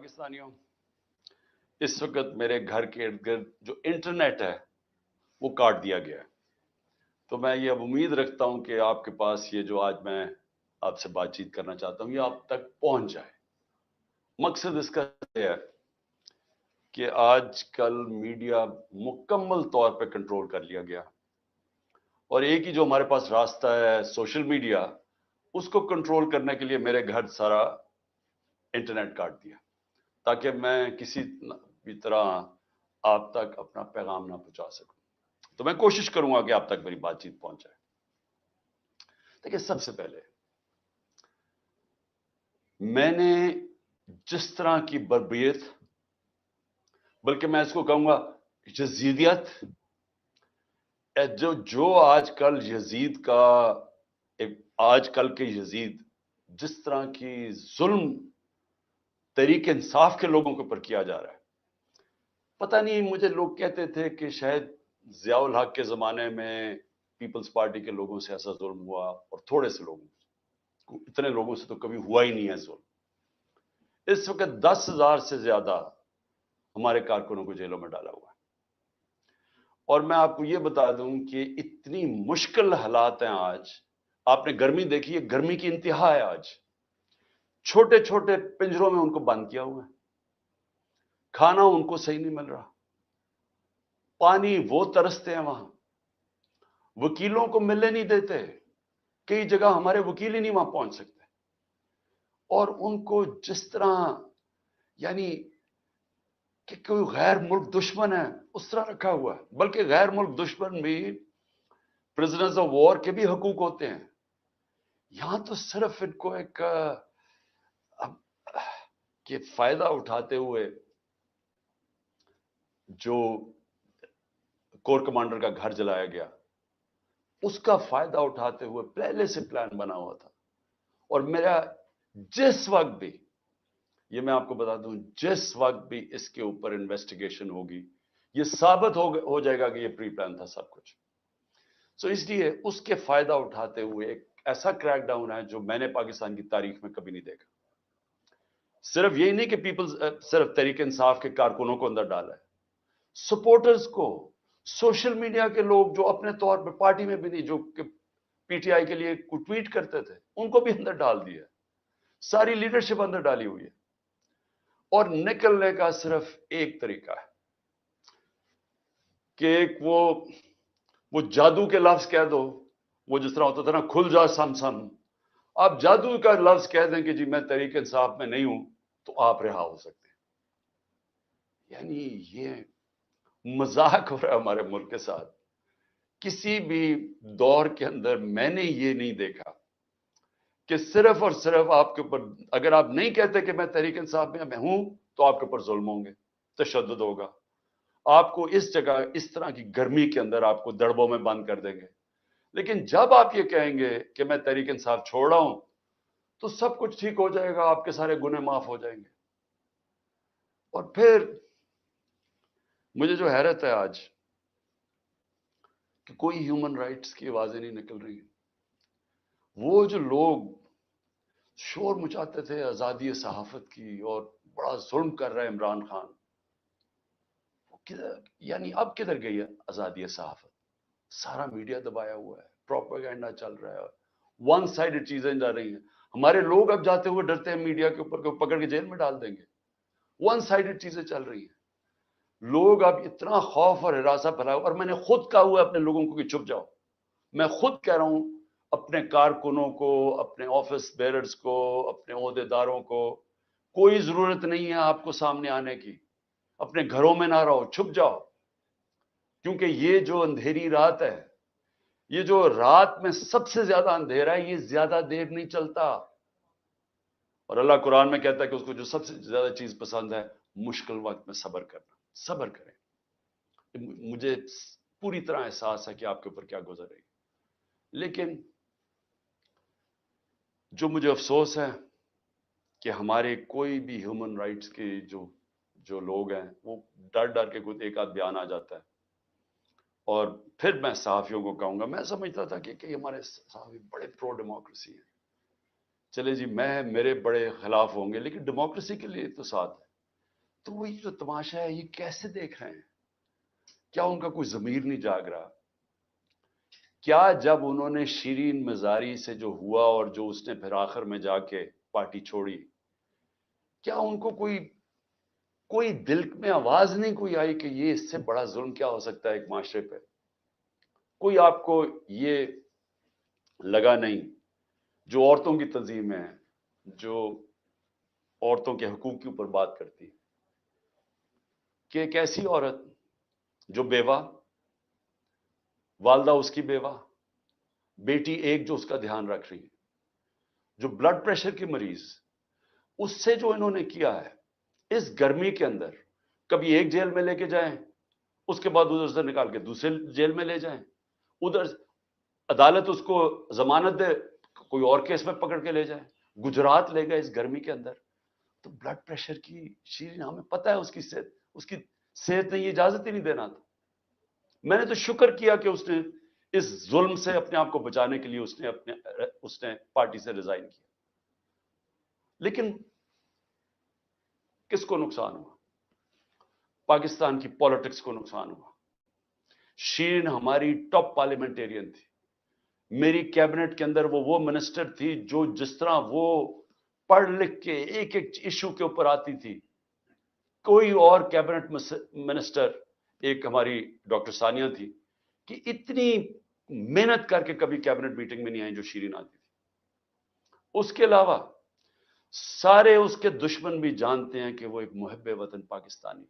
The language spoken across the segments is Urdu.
پاکستانیوں، اس وقت میرے گھر کے ارد گرد جو انٹرنیٹ ہے وہ کاٹ دیا گیا ہے، تو میں یہ اب امید رکھتا ہوں کہ آپ کے پاس یہ جو آج میں آپ سے بات چیت کرنا چاہتا ہوں یہ آپ تک پہنچ جائے۔ مقصد اس کا یہ ہے کہ آج کل میڈیا مکمل طور پہ کنٹرول کر لیا گیا، اور ایک ہی جو ہمارے پاس راستہ ہے سوشل میڈیا، اس کو کنٹرول کرنے کے لیے میرے گھر سارا انٹرنیٹ کاٹ دیا تاکہ میں کسی بھی طرح آپ تک اپنا پیغام نہ پہنچا سکوں۔ تو میں کوشش کروں گا کہ آپ تک میری بات چیت پہنچ جائے۔ دیکھیں، سب سے پہلے میں نے جس طرح کی بربریت، بلکہ میں اس کو کہوں گا یزیدیت، جو آج کل یزید کا، آج کل کے یزید جس طرح کی ظلم تحریک انصاف کے لوگوں کے اوپر کیا جا رہا ہے، پتہ نہیں، مجھے لوگ کہتے تھے کہ شاید ضیاء الحق کے زمانے میں پیپلز پارٹی کے لوگوں سے ایسا ظلم ہوا، اور تھوڑے سے لوگوں سے، اتنے لوگوں سے تو کبھی ہوا ہی نہیں ہے ظلم۔ اس وقت 10,000 سے زیادہ ہمارے کارکنوں کو جیلوں میں ڈالا ہوا ہے، اور میں آپ کو یہ بتا دوں کہ اتنی مشکل حالات ہیں آج۔ آپ نے گرمی دیکھی ہے، گرمی کی انتہا ہے آج۔ چھوٹے چھوٹے پنجروں میں ان کو بند کیا ہوا ہے، کھانا ان کو صحیح نہیں مل رہا، پانی وہ ترستے ہیں وہاں، وکیلوں کو ملنے نہیں دیتے، کئی جگہ ہمارے وکیل ہی نہیں وہاں پہنچ سکتے، اور ان کو جس طرح یعنی کہ کوئی غیر ملک دشمن ہے اس طرح رکھا ہوا ہے۔ بلکہ غیر ملک دشمن بھی پرزنرز آف وار کے بھی حقوق ہوتے ہیں، یہاں تو صرف ان کو ایک کہ فائدہ اٹھاتے ہوئے جو کور کمانڈر کا گھر جلایا گیا، اس کا فائدہ اٹھاتے ہوئے پہلے سے پلان بنا ہوا تھا۔ اور میرا جس وقت بھی، یہ میں آپ کو بتا دوں، جس وقت بھی اس کے اوپر انویسٹیگیشن ہوگی، یہ ثابت ہو جائے گا کہ یہ پری پلان تھا سب کچھ۔ سو اس لیے اس کے فائدہ اٹھاتے ہوئے ایک ایسا کریک ڈاؤن ہے جو میں نے پاکستان کی تاریخ میں کبھی نہیں دیکھا۔ صرف یہی نہیں کہ صرف تحریک انصاف کے کارکنوں کو اندر ڈالا ہے، سپورٹرز کو، سوشل میڈیا کے لوگ جو اپنے طور پہ پارٹی میں بھی نہیں، جو کہ پی ٹی آئی کے لیے ٹویٹ کرتے تھے، ان کو بھی اندر ڈال دیا، ساری لیڈرشپ اندر ڈالی ہوئی ہے۔ اور نکلنے کا صرف ایک طریقہ ہے کہ ایک وہ جادو کے لفظ کہہ دو، وہ جس طرح ہوتا تھا نا، کھل جا سم سم، آپ جادو کا لفظ کہہ دیں کہ جی میں تحریک انصاف میں نہیں ہوں، تو آپ رہا ہو سکتے ہیں۔ یعنی یہ مذاق ہو رہا ہے ہمارے ملک کے ساتھ۔ کسی بھی دور کے اندر میں نے یہ نہیں دیکھا کہ صرف اور صرف آپ کے اوپر، اگر آپ نہیں کہتے کہ میں تحریک انصاف میں ہوں، تو آپ کے اوپر ظلم ہوں گے، تشدد ہوگا، آپ کو اس جگہ اس طرح کی گرمی کے اندر آپ کو دڑبوں میں بند کر دیں گے۔ لیکن جب آپ یہ کہیں گے کہ میں تحریک انصاف چھوڑ رہا ہوں، تو سب کچھ ٹھیک ہو جائے گا، آپ کے سارے گناہ معاف ہو جائیں گے۔ اور پھر مجھے جو حیرت ہے آج کہ کوئی ہیومن رائٹس کی آوازیں نہیں نکل رہی۔ وہ جو لوگ شور مچاتے تھے آزادی صحافت کی اور بڑا ظلم کر رہا ہے عمران خان، یعنی اب کدھر گئی ہے آزادی صحافت؟ سارا میڈیا دبایا ہوا ہے، پروپیگنڈا چل رہا ہے، ون سائیڈڈ چیزیں جا رہی ہیں۔ ہمارے لوگ اب جاتے ہوئے ڈرتے ہیں میڈیا کے اوپر کہ پکڑ کے جیل میں ڈال دیں گے۔ ون سائیڈڈ چیزیں چل رہی ہیں، لوگ اب اتنا خوف اور ہراساں پھیلایا، اور میں نے خود کہا ہوا ہے اپنے لوگوں کو کہ چھپ جاؤ۔ میں خود کہہ رہا ہوں اپنے کارکنوں کو، اپنے آفس بیررز کو، اپنے عہدیداروں کو، کوئی ضرورت نہیں ہے آپ کو سامنے آنے کی، اپنے گھروں میں نہ رہو، چھپ جاؤ، کیونکہ یہ جو اندھیری رات ہے، یہ جو رات میں سب سے زیادہ اندھیرا ہے، یہ زیادہ دیر نہیں چلتا۔ اور اللہ قرآن میں کہتا ہے کہ اس کو جو سب سے زیادہ چیز پسند ہے، مشکل وقت میں صبر کرنا۔ صبر کریں۔ مجھے پوری طرح احساس ہے کہ آپ کے اوپر کیا گزر رہی ہے، لیکن جو مجھے افسوس ہے کہ ہمارے کوئی بھی ہیومن رائٹس کے جو لوگ ہیں، وہ ڈر ڈر کے کوئی ایک آدھ بیان آ جاتا ہے، اور پھر میں صحافیوں کو کہوں گا، میں سمجھتا تھا کہ ہمارے صحافی بڑے پرو ڈیموکریسی ہیں، چلے جی، میرے بڑے خلاف ہوں گے، لیکن ڈیموکریسی کے لیے تو ساتھ ہے۔ تو وہ یہ جو تماشا ہے یہ کیسے دیکھ رہے ہیں؟ کیا ان کا کوئی ضمیر نہیں جاگ رہا؟ کیا جب انہوں نے شیرین مزاری سے جو ہوا اور جو اس نے پھر آخر میں جا کے پارٹی چھوڑی، کیا ان کو کوئی دل میں آواز نہیں کوئی آئی کہ یہ اس سے بڑا ظلم کیا ہو سکتا ہے ایک معاشرے پہ؟ کوئی آپ کو یہ لگا نہیں؟ جو عورتوں کی تنظیم ہے، جو عورتوں کے حقوق کے اوپر بات کرتی، کہ ایک ایسی عورت جو بیوہ، والدہ اس کی بیوہ، بیٹی ایک جو اس کا دھیان رکھ رہی ہے، جو بلڈ پریشر کی مریض، اس سے جو انہوں نے کیا ہے اس گرمی کے اندر، کبھی ایک جیل میں لے کے جائیں، اس کے بعد ادھر سے نکال کے دوسرے جیل میں لے جائیں، ادھر عدالت اس کو ضمانت دے، کوئی اور کیس میں پکڑ کے لے جائیں، گجرات لے گئے اس گرمی کے اندر۔ تو بلڈ پریشر کی شیرین، ہمیں پتہ ہے اس کی صحت نے یہ اجازت ہی نہیں دینا تھا۔ میں نے تو شکر کیا کہ اس نے اس ظلم سے اپنے آپ کو بچانے کے لیے اس نے پارٹی سے ریزائن کیا۔ لیکن کس کو نقصان ہوا؟ پاکستان کی پالیٹکس کو نقصان ہوا۔ شیرین ہماری ٹاپ پارلیمنٹیرین تھی، میری کیبنٹ کے اندر وہ منسٹر تھی جو جس طرح وہ پڑھ لکھ کے ایک ایک ایشو کے اوپر آتی تھی، کوئی اور کیبنٹ منسٹر، ایک ہماری ڈاکٹر ثانیہ تھی، کہ اتنی محنت کر کے کبھی کیبنٹ میٹنگ میں نہیں آئی جو شیرین آتی تھی۔ اس کے علاوہ سارے اس کے دشمن بھی جانتے ہیں کہ وہ ایک محب وطن پاکستانی،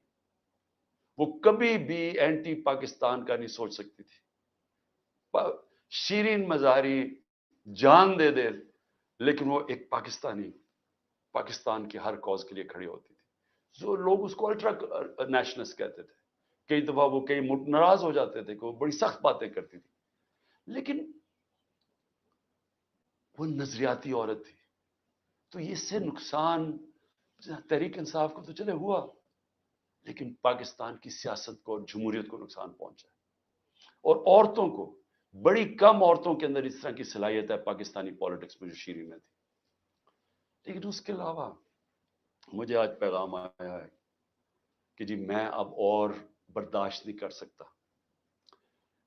وہ کبھی بھی اینٹی پاکستان کا نہیں سوچ سکتی تھی۔ شیرین مزاری جان دے دے لیکن وہ ایک پاکستان کے ہر کاز کے لیے کھڑی ہوتی تھی۔ جو لوگ اس کو الٹرا نیشنلسٹ کہتے تھے، کئی دفعہ وہ کئی ناراض ہو جاتے تھے کہ وہ بڑی سخت باتیں کرتی تھی، لیکن وہ نظریاتی عورت تھی۔ تو اس سے نقصان تحریک انصاف کو تو چلے ہوا، لیکن پاکستان کی سیاست کو اور جمہوریت کو نقصان پہنچا ہے۔ اور عورتوں کو، بڑی کم عورتوں کے اندر اس طرح کی صلاحیت ہے پاکستانی پالیٹکس میں جو شیرین میں تھی۔ لیکن اس کے علاوہ مجھے آج پیغام آیا ہے کہ جی میں اب اور برداشت نہیں کر سکتا۔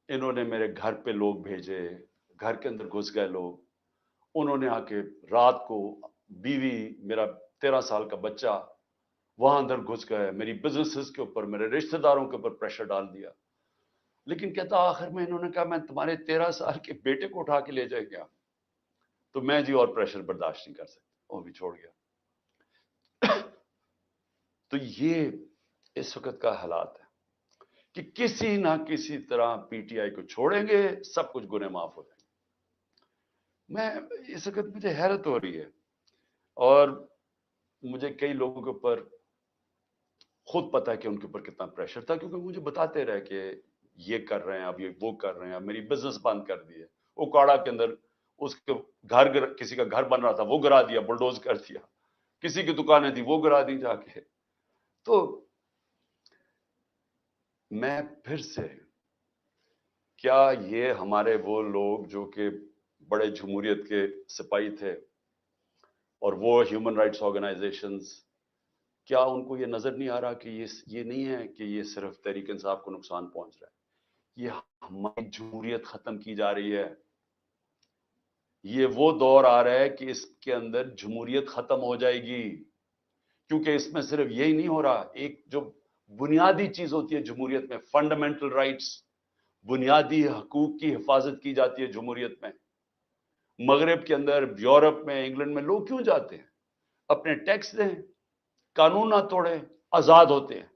انہوں نے میرے گھر پہ لوگ بھیجے، گھر کے اندر گھس گئے لوگ، انہوں نے آ کے رات کو بیوی، میرا 13 سال کا بچہ وہاں اندر گھس گئے، میری بزنسز کے اوپر، میرے رشتہ داروں کے اوپر پریشر ڈال دیا۔ لیکن کہتا آخر میں انہوں نے کہا میں تمہارے 13 سال کے بیٹے کو اٹھا کے لے جائے گا، تو میں جی اور پریشر برداشت نہیں کر سکتا، وہ بھی چھوڑ گیا۔ تو یہ اس وقت کا حالات ہے کہ کسی نہ کسی طرح پی ٹی آئی کو چھوڑیں گے، سب کچھ گناہ معاف ہو جائیں گے۔ میں اس وقت مجھے حیرت ہو رہی ہے، اور مجھے کئی لوگوں کے اوپر خود پتا ہے کہ ان کے اوپر کتنا پریشر تھا، کیونکہ مجھے بتاتے رہے کہ یہ کر رہے ہیں، اب یہ وہ کر رہے ہیں، اب میری بزنس بند کر دی ہے، اوکاڑا کے اندر اس کے گھر، کسی کا گھر بن رہا تھا وہ گرا دیا، بلڈوز کر دیا، کسی کی دکانیں تھی وہ گرا دی جا کے۔ تو میں پھر سے، کیا یہ ہمارے وہ لوگ جو کہ بڑے جمہوریت کے سپاہی تھے اور وہ ہیومن رائٹس آرگنائزیشنز، کیا ان کو یہ نظر نہیں آ رہا کہ یہ نہیں ہے کہ یہ صرف تحریک انصاف کو نقصان پہنچ رہا ہے، یہ ہماری جمہوریت ختم کی جا رہی ہے۔ یہ وہ دور آ رہا ہے کہ اس کے اندر جمہوریت ختم ہو جائے گی، کیونکہ اس میں صرف یہی نہیں ہو رہا، ایک جو بنیادی چیز ہوتی ہے جمہوریت میں، فنڈامنٹل رائٹس، بنیادی حقوق کی حفاظت کی جاتی ہے جمہوریت میں۔ مغرب کے اندر، یورپ میں، انگلینڈ میں لوگ کیوں جاتے ہیں؟ اپنے ٹیکس دیں، قانون نہ توڑیں، آزاد ہوتے ہیں،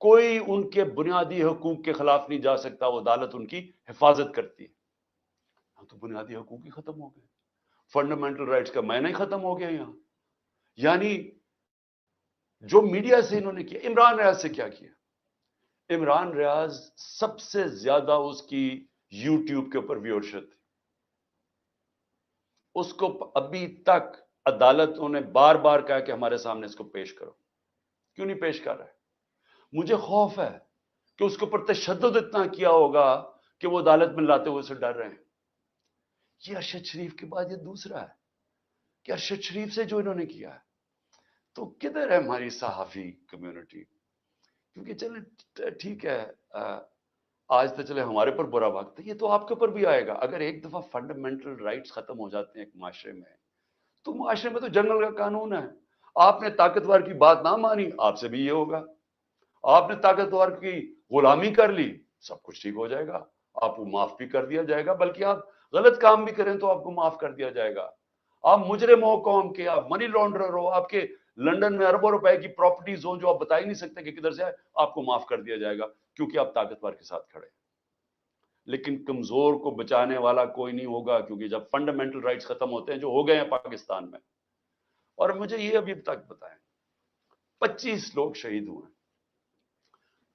کوئی ان کے بنیادی حقوق کے خلاف نہیں جا سکتا، وہ عدالت ان کی حفاظت کرتی ہے۔ ہم تو بنیادی حقوق ہی ختم ہو گئے، فنڈامنٹل رائٹس کا معنی ہی ختم ہو گیا یہاں۔ یعنی جو میڈیا سے انہوں نے کیا، عمران ریاض سے کیا کیا؟ عمران ریاض سب سے زیادہ اس کی یوٹیوب کے اوپر ویورشپ تھی، اس کو ابھی تک عدالت نے بار بار کہا کہ ہمارے سامنے اس کو پیش کرو، کیوں نہیں پیش کر رہے؟ مجھے خوف ہے کہ اس کے اوپر تشدد اتنا کیا ہوگا کہ وہ عدالت میں لاتے ہوئے سے ڈر رہے ہیں۔ یہ ارشد شریف کے بعد یہ دوسرا ہے کہ ارشد شریف سے جو انہوں نے کیا ہے، تو کدھر ہے ہماری صحافی کمیونٹی؟ کیونکہ چلے ٹھیک ہے، آج تو چلے ہمارے پر برا وقت ہے، یہ تو آپ کے اوپر بھی آئے گا۔ اگر ایک دفعہ فنڈامنٹل رائٹس ختم ہو جاتے ہیں ایک معاشرے میں، تو معاشرے میں تو جنگل کا قانون ہے۔ آپ نے طاقتور کی بات نہ مانی، آپ سے بھی یہ ہوگا۔ آپ نے طاقتور کی غلامی کر لی، سب کچھ ٹھیک ہو جائے گا، آپ کو معاف بھی کر دیا جائے گا، بلکہ آپ غلط کام بھی کریں تو آپ کو معاف کر دیا جائے گا۔ آپ مجرم ہو قوم کے، آپ منی لانڈرر ہو، آپ کے لنڈن میں اربوں روپے کی پراپرٹیز ہوں جو آپ بتا ہی نہیں سکتے کہ کدھر سے ہے، آپ کو معاف کر دیا جائے گا کیونکہ آپ طاقتور کے ساتھ کھڑے۔ لیکن کمزور کو بچانے والا کوئی نہیں ہوگا، کیونکہ جب فنڈامنٹل رائٹس ختم ہوتے ہیں جو ہو گئے ہیں پاکستان میں۔ اور مجھے یہ ابھی تک بتائیں، 25 لوگ شہید ہوئے،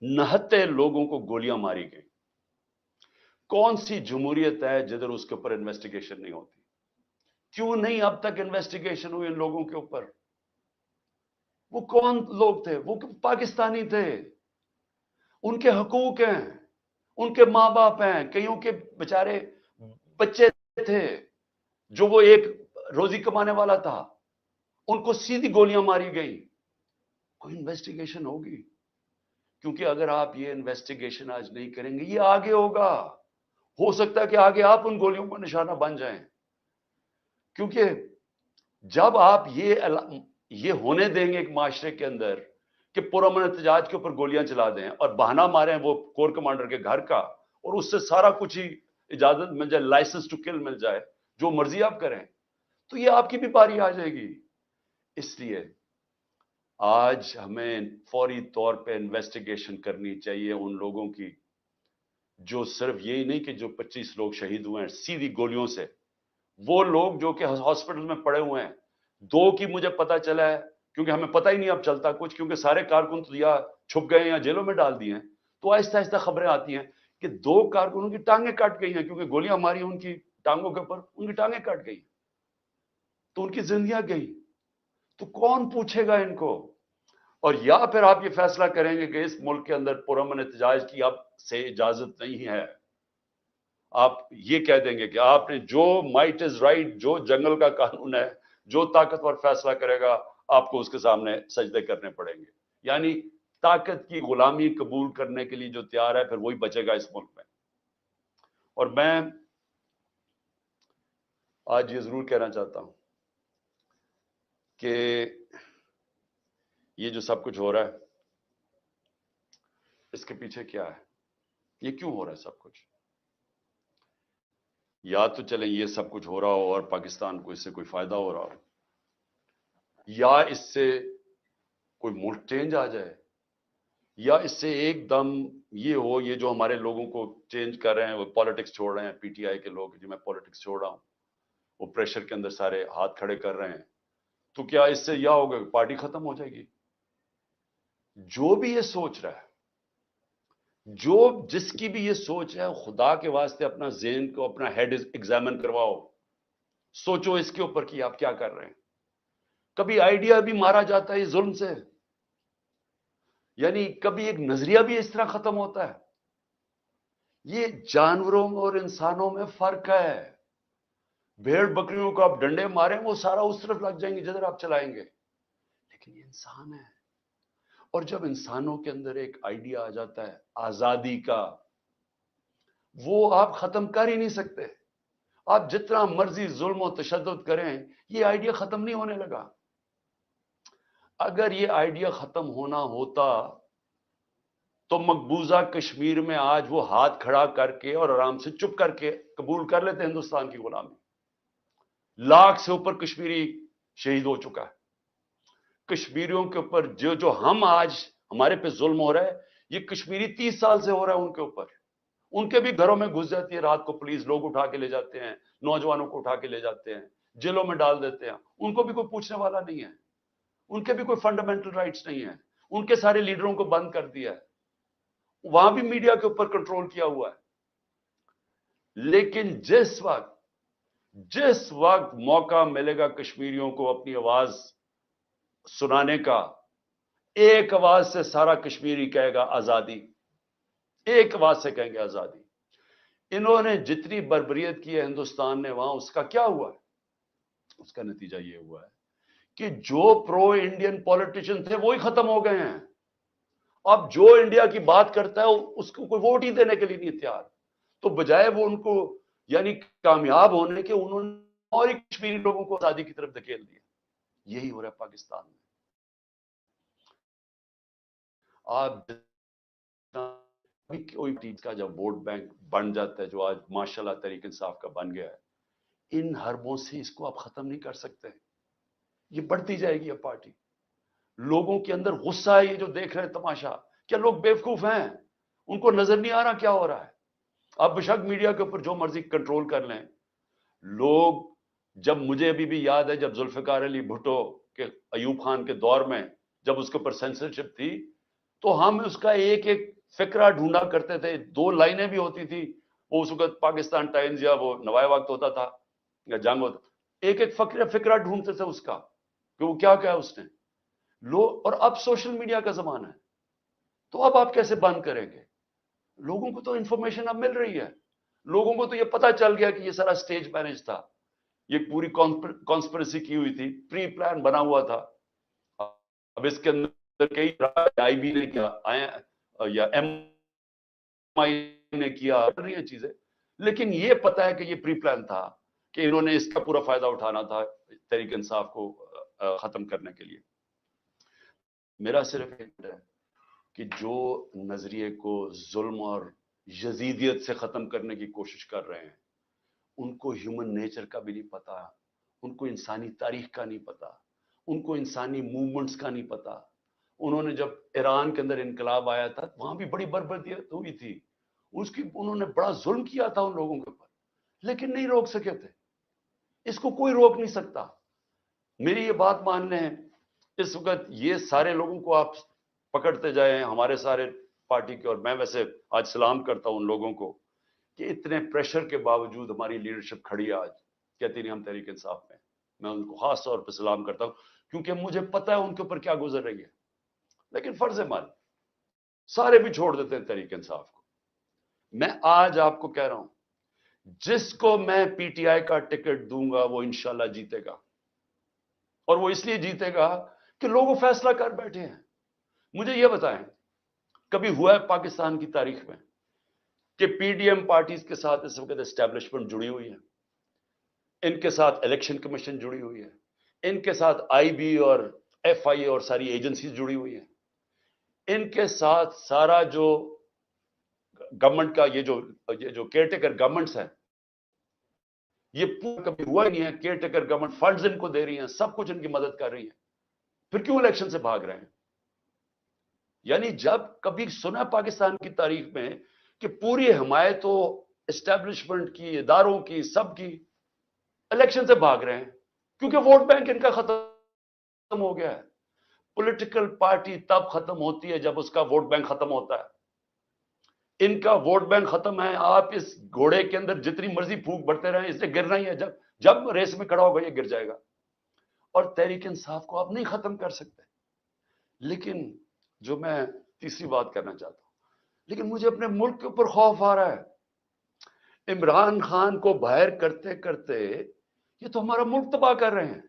69 لوگوں کو گولیاں ماری گئی۔ کون سی جمہوریت ہے جدھر اس کے اوپر انویسٹیگیشن نہیں ہوتی؟ کیوں نہیں اب تک انویسٹیگیشن ہوئی ان لوگوں کے اوپر؟ وہ کون لوگ تھے؟ وہ پاکستانی تھے، ان کے حقوق ہیں، ان کے ماں باپ ہیں، کئیوں کے بیچارے بچے تھے جو وہ ایک روزی کمانے والا تھا، ان کو سیدھی گولیاں ماری گئی۔ کوئی انویسٹیگیشن ہوگی؟ کیونکہ اگر آپ یہ انویسٹیگیشن آج نہیں کریں گے، یہ آگے ہوگا، ہو سکتا ہے کہ آگے آپ ان گولیوں کا نشانہ بن جائیں۔ کیونکہ جب آپ یہ ہونے دیں گے ایک معاشرے کے اندر کہ پرامن احتجاج کے اوپر گولیاں چلا دیں اور بہانہ ماریں وہ کور کمانڈر کے گھر کا، اور اس سے سارا کچھ ہی اجازت مل جائے، لائسنس ٹو کل مل جائے، جو مرضی آپ کریں، تو یہ آپ کی بھی باری آ جائے گی۔ اس لیے آج ہمیں فوری طور پہ انویسٹیگیشن کرنی چاہیے ان لوگوں کی، جو صرف یہی نہیں کہ جو 25 لوگ شہید ہوئے ہیں سیدھی گولیوں سے، وہ لوگ جو کہ ہاسپٹل میں پڑے ہوئے ہیں، 2 کی مجھے پتا چلا ہے، کیونکہ ہمیں پتہ ہی نہیں اب چلتا کچھ، کیونکہ سارے کارکن تو یا چھپ گئے ہیں یا جیلوں میں ڈال دیے ہیں، تو آہستہ آہستہ خبریں آتی ہیں کہ 2 کارکنوں کی ٹانگیں کٹ گئی ہیں، کیونکہ گولیاں ماری ان کی ٹانگوں کے اوپر، ان کی ٹانگیں کٹ گئی، تو ان کی زندگیاں گئی۔ تو کون پوچھے گا ان کو؟ اور یا پھر آپ یہ فیصلہ کریں گے کہ اس ملک کے اندر پرامن احتجاج کی اب سے اجازت نہیں ہے، آپ یہ کہہ دیں گے کہ آپ نے جو مائٹ از رائٹ، جو جنگل کا قانون ہے، جو طاقتور فیصلہ کرے گا آپ کو اس کے سامنے سجدے کرنے پڑیں گے۔ یعنی طاقت کی غلامی قبول کرنے کے لیے جو تیار ہے، پھر وہی بچے گا اس ملک میں۔ اور میں آج یہ ضرور کہنا چاہتا ہوں کہ یہ جو سب کچھ ہو رہا ہے، اس کے پیچھے کیا ہے؟ یہ کیوں ہو رہا ہے سب کچھ؟ یا تو چلیں یہ سب کچھ ہو رہا ہو اور پاکستان کو اس سے کوئی فائدہ ہو رہا ہو، یا اس سے کوئی ملک چینج آ جائے، یا اس سے ایک دم یہ ہو، یہ جو ہمارے لوگوں کو چینج کر رہے ہیں، وہ پالیٹکس چھوڑ رہے ہیں، پی ٹی آئی کے لوگ، جو میں پالیٹکس چھوڑ رہا ہوں، وہ پریشر کے اندر سارے ہاتھ کھڑے کر رہے ہیں، تو کیا اس سے یہ ہوگا کہ پارٹی ختم ہو جائے گی؟ جو بھی یہ سوچ رہا ہے، جس کی بھی یہ سوچ ہے، خدا کے واسطے اپنا ذہن کو، اپنا ہیڈ ایگزامن کرواؤ، سوچو اس کے اوپر کہ آپ کیا کر رہے ہیں۔ کبھی آئیڈیا بھی مارا جاتا ہے ظلم سے، یعنی کبھی ایک نظریہ بھی اس طرح ختم ہوتا ہے۔ یہ جانوروں اور انسانوں میں فرق ہے۔ بھیڑ بکریوں کو آپ ڈنڈے ماریں، وہ سارا اس طرف لگ جائیں گے جدھر آپ چلائیں گے، لیکن یہ انسان ہے۔ اور جب انسانوں کے اندر ایک آئیڈیا آ جاتا ہے آزادی کا، وہ آپ ختم کر ہی نہیں سکتے۔ آپ جتنا مرضی ظلم و تشدد کریں، یہ آئیڈیا ختم نہیں ہونے لگا۔ اگر یہ آئیڈیا ختم ہونا ہوتا تو مقبوضہ کشمیر میں آج وہ ہاتھ کھڑا کر کے اور آرام سے چپ کر کے قبول کر لیتے ہندوستان کی غلامی۔ لاکھ سے اوپر کشمیری شہید ہو چکا ہے۔ کشمیریوں کے اوپر جو ہم آج ہمارے پہ ظلم ہو رہا ہے، یہ کشمیری 30 سال سے ہو رہا ہے ان کے اوپر۔ ان کے بھی گھروں میں گھس جاتی ہے رات کو پولیس، لوگ اٹھا کے لے جاتے ہیں، نوجوانوں کو اٹھا کے لے جاتے ہیں، جیلوں میں ڈال دیتے ہیں، ان کو بھی کوئی پوچھنے والا نہیں ہے، ان کے بھی کوئی فنڈامنٹل رائٹس نہیں ہیں، ان کے سارے لیڈروں کو بند کر دیا ہے، وہاں بھی میڈیا کے اوپر کنٹرول کیا ہوا ہے۔ لیکن جس وقت موقع ملے گا کشمیریوں کو اپنی آواز سنانے کا، ایک آواز سے سارا کشمیری کہے گا آزادی، ایک آواز سے کہیں گے آزادی۔ انہوں نے جتنی بربریت کی ہے ہندوستان نے وہاں، اس کا کیا ہوا ہے؟ اس کا نتیجہ یہ ہوا ہے کہ جو پرو انڈین پولیٹیشین تھے وہی ختم ہو گئے ہیں. اب جو انڈیا کی بات کرتا ہے اس کو کوئی ووٹ ہی دینے کے لیے نہیں تیار. تو بجائے وہ ان کو یعنی کامیاب ہونے کے انہوں نے اور ہی کشمیری لوگوں کو آزادی کی طرف دھکیل دیا. یہی ہو رہا ہے پاکستان میں. آپ کوئی چیز کا جب ووٹ بینک بن جاتا ہے جو آج ماشاءاللہ تحریک انصاف کا بن گیا ہے, ان حربوں سے اس کو آپ ختم نہیں کر سکتے. یہ بڑھتی جائے گی اب پارٹی. لوگوں کے اندر غصہ ہے, یہ جو دیکھ رہے ہیں تماشا. کیا لوگ بیوقوف ہیں؟ ان کو نظر نہیں آ رہا کیا ہو رہا ہے؟ آپ بشک میڈیا کے اوپر جو مرضی کنٹرول کر لیں. لوگ جب مجھے ابھی بھی یاد ہے جب ذوالفقار علی بھٹو کے ایوب خان کے دور میں جب اس کے اوپر سینسرشپ تھی تو ہم اس کا ایک ایک فقرہ ڈھونڈا کرتے تھے. 2 لائنیں بھی ہوتی تھی. وہ اس وقت پاکستان ٹائمز یا وہ نوائے وقت ہوتا تھا یا جنگ ہوتا, ایک ایک فقرہ ڈھونڈتے تھے اس کا کہ وہ کیا کیا اس نے. اور اب سوشل میڈیا کا زمانہ ہے, تو اب آپ کیسے بند کریں گے؟ لوگوں کو تو انفارمیشن اب مل رہی ہے. لوگوں کو تو یہ پتا چل گیا کہ یہ سارا سٹیج مینج تھا, یہ پوری کانسپریسی کی ہوئی تھی, پری پلان بنا ہوا تھا. اب اس کے اندر کئی آئی بی نے کیا یا ایم آئی نے کیا رہی ہیں چیزیں, لیکن یہ پتا ہے کہ یہ پری پلان تھا کہ انہوں نے اس کا پورا فائدہ اٹھانا تھا تحریک انصاف کو ختم کرنے کے لیے. میرا صرف ایک ہے کہ جو نظریے کو ظلم اور یزیدیت سے ختم کرنے کی کوشش کر رہے ہیں ان کو ہیومن نیچر کا بھی نہیں پتا, ان کو انسانی تاریخ کا نہیں پتا, ان کو انسانی موومنٹس کا نہیں پتا. انہوں نے جب ایران کے اندر انقلاب آیا تھا وہاں بھی بڑی بربریت ہوئی تھی, انہوں نے بڑا ظلم کیا تھا ان لوگوں کے اوپر, لیکن نہیں روک سکے تھے. اس کو کوئی روک نہیں سکتا. میری یہ بات مان لیں, اس وقت یہ سارے لوگوں کو آپ پکڑتے جائیں ہمارے سارے پارٹی کے, اور میں ویسے آج سلام کرتا ہوں ان لوگوں کو کہ اتنے پریشر کے باوجود ہماری لیڈرشپ کھڑی ہے آج, کہتی نہیں ہم تحریک انصاف میں. میں ان کو خاص طور پہ سلام کرتا ہوں کیونکہ مجھے پتا ہے ان کے اوپر کیا گزر رہی ہے. لیکن فرض مال سارے بھی چھوڑ دیتے ہیں تحریک انصاف کو. میں آج آپ کو کہہ رہا ہوں جس کو میں پی ٹی آئی کا ٹکٹ دوں گا وہ انشاءاللہ جیتے گا, اور وہ اس لیے جیتے گا کہ لوگ فیصلہ کر بیٹھے ہیں. مجھے یہ بتائیں کبھی ہوا ہے پاکستان کی تاریخ میں کہ پی ڈی ایم پارٹیز کے ساتھ اس وقت اسٹیبلشمنٹ جڑی ہوئی ہے, ان کے ساتھ الیکشن کمیشن جڑی ہوئی ہے, ان کے ساتھ آئی بی اور ایف آئی اور ساری ایجنسیز جڑی ہوئی ہیں, ان کے ساتھ سارا جو گورنمنٹ کا یہ جو کیئر ٹیکر گورنمنٹس ہیں یہ پورا کبھی ہوا ہی نہیں ہے. Care taker government funds in کو دے رہی ہیں, سب کچھ ان کی مدد کر رہی ہیں, پھر کیوں الیکشن سے بھاگ رہے ہیں؟ یعنی جب کبھی سنا پاکستان کی تاریخ میں کہ پوری حمایت ہو اسٹیبلشمنٹ کی, اداروں کی, سب کی, الیکشن سے بھاگ رہے ہیں کیونکہ ووٹ بینک ان کا ختم ہو گیا ہے. پولیٹیکل پارٹی تب ختم ہوتی ہے جب اس کا ووٹ بینک ختم ہوتا ہے. ان کا ووٹ بینک ختم ہے. آپ اس گھوڑے کے اندر جتنی مرضی پھونک بڑھتے رہیں, اس سے گرنا ہی ہے. جب ریس میں کھڑا ہوگا یہ گر جائے گا. اور تحریک انصاف کو آپ نہیں ختم کر سکتے. لیکن جو میں تیسری بات کرنا چاہتا ہوں, لیکن مجھے اپنے ملک کے اوپر خوف آ رہا ہے. عمران خان کو باہر کرتے کرتے یہ تو ہمارا ملک تباہ کر رہے ہیں.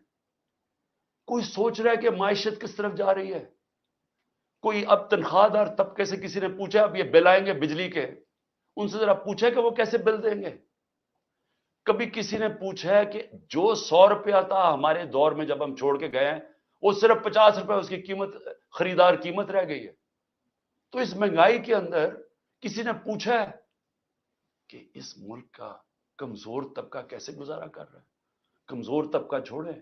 کوئی سوچ رہا ہے کہ معیشت کس طرف جا رہی ہے؟ کوئی اب تنخواہ دار طبقے سے کسی نے پوچھا اب یہ بل آئیں گے بجلی کے, ان سے ذرا پوچھا کہ وہ کیسے بل دیں گے؟ کبھی کسی نے پوچھا ہے کہ جو 100 روپیہ تھا ہمارے دور میں جب ہم چھوڑ کے گئے ہیں وہ صرف 50 روپے اس کی قیمت, خریدار قیمت رہ گئی ہے. تو اس مہنگائی کے اندر کسی نے پوچھا ہے کہ اس ملک کا کمزور طبقہ کیسے گزارا کر رہا ہے؟ کمزور طبقہ چھوڑے,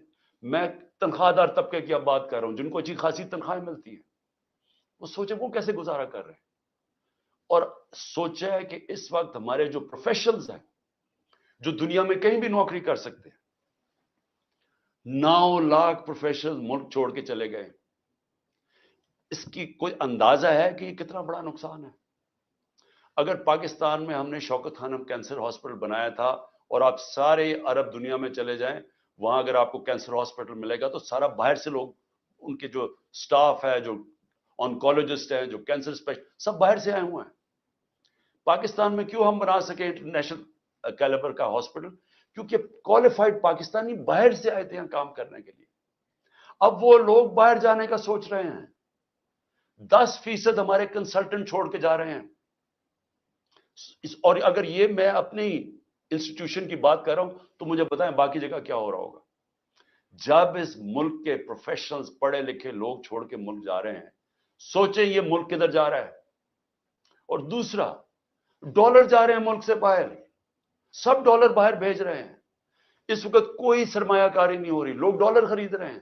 میں تنخواہ دار طبقے کی اب بات کر رہا ہوں جن کو اچھی خاصی تنخواہیں ملتی ہیں. وہ سوچے وہ کیسے گزارا کر رہے ہیں. اور سوچا ہے کہ اس وقت ہمارے جو پروفیشنلز ہیں جو دنیا میں کہیں بھی نوکری کر سکتے ہیں, 9 لاکھ پروفیشنل ملک چھوڑ کے چلے گئے. اس کی کوئی اندازہ ہے کہ یہ کتنا بڑا نقصان ہے؟ اگر پاکستان میں ہم نے شوکت خانم کینسر ہاسپٹل بنایا تھا, اور آپ سارے عرب دنیا میں چلے جائیں وہاں اگر آپ کو کینسر ہاسپٹل ملے گا تو سارا باہر سے لوگ, ان کے جو سٹاف ہے, جو آنکولوجسٹ ہیں, جو کینسر اسپیشلسٹ, سب باہر سے آئے ہوئے ہیں. پاکستان میں کیوں ہم بنا سکے انٹرنیشنل کیلیبر کا ہاسپٹل؟ کیونکہ کوالیفائڈ پاکستانی باہر سے آئے تھے یہاں کام کرنے کے لیے. اب وہ لوگ باہر جانے کا سوچ رہے ہیں. 10% ہمارے کنسلٹنٹ چھوڑ کے جا رہے ہیں. اور اگر یہ میں اپنی انسٹیٹیوشن کی بات کر رہا ہوں تو مجھے بتائیں باقی جگہ کیا ہو رہا ہوگا. جب اس ملک کے پروفیشنلز پڑھے لکھے لوگ چھوڑ کے ملک جا رہے ہیں, سوچیں یہ ملک کدھر جا رہا ہے. اور دوسرا, ڈالر جا رہے ہیں ملک سے باہر, سب ڈالر باہر بھیج رہے ہیں. اس وقت کوئی سرمایہ کاری نہیں ہو رہی, لوگ ڈالر خرید رہے ہیں.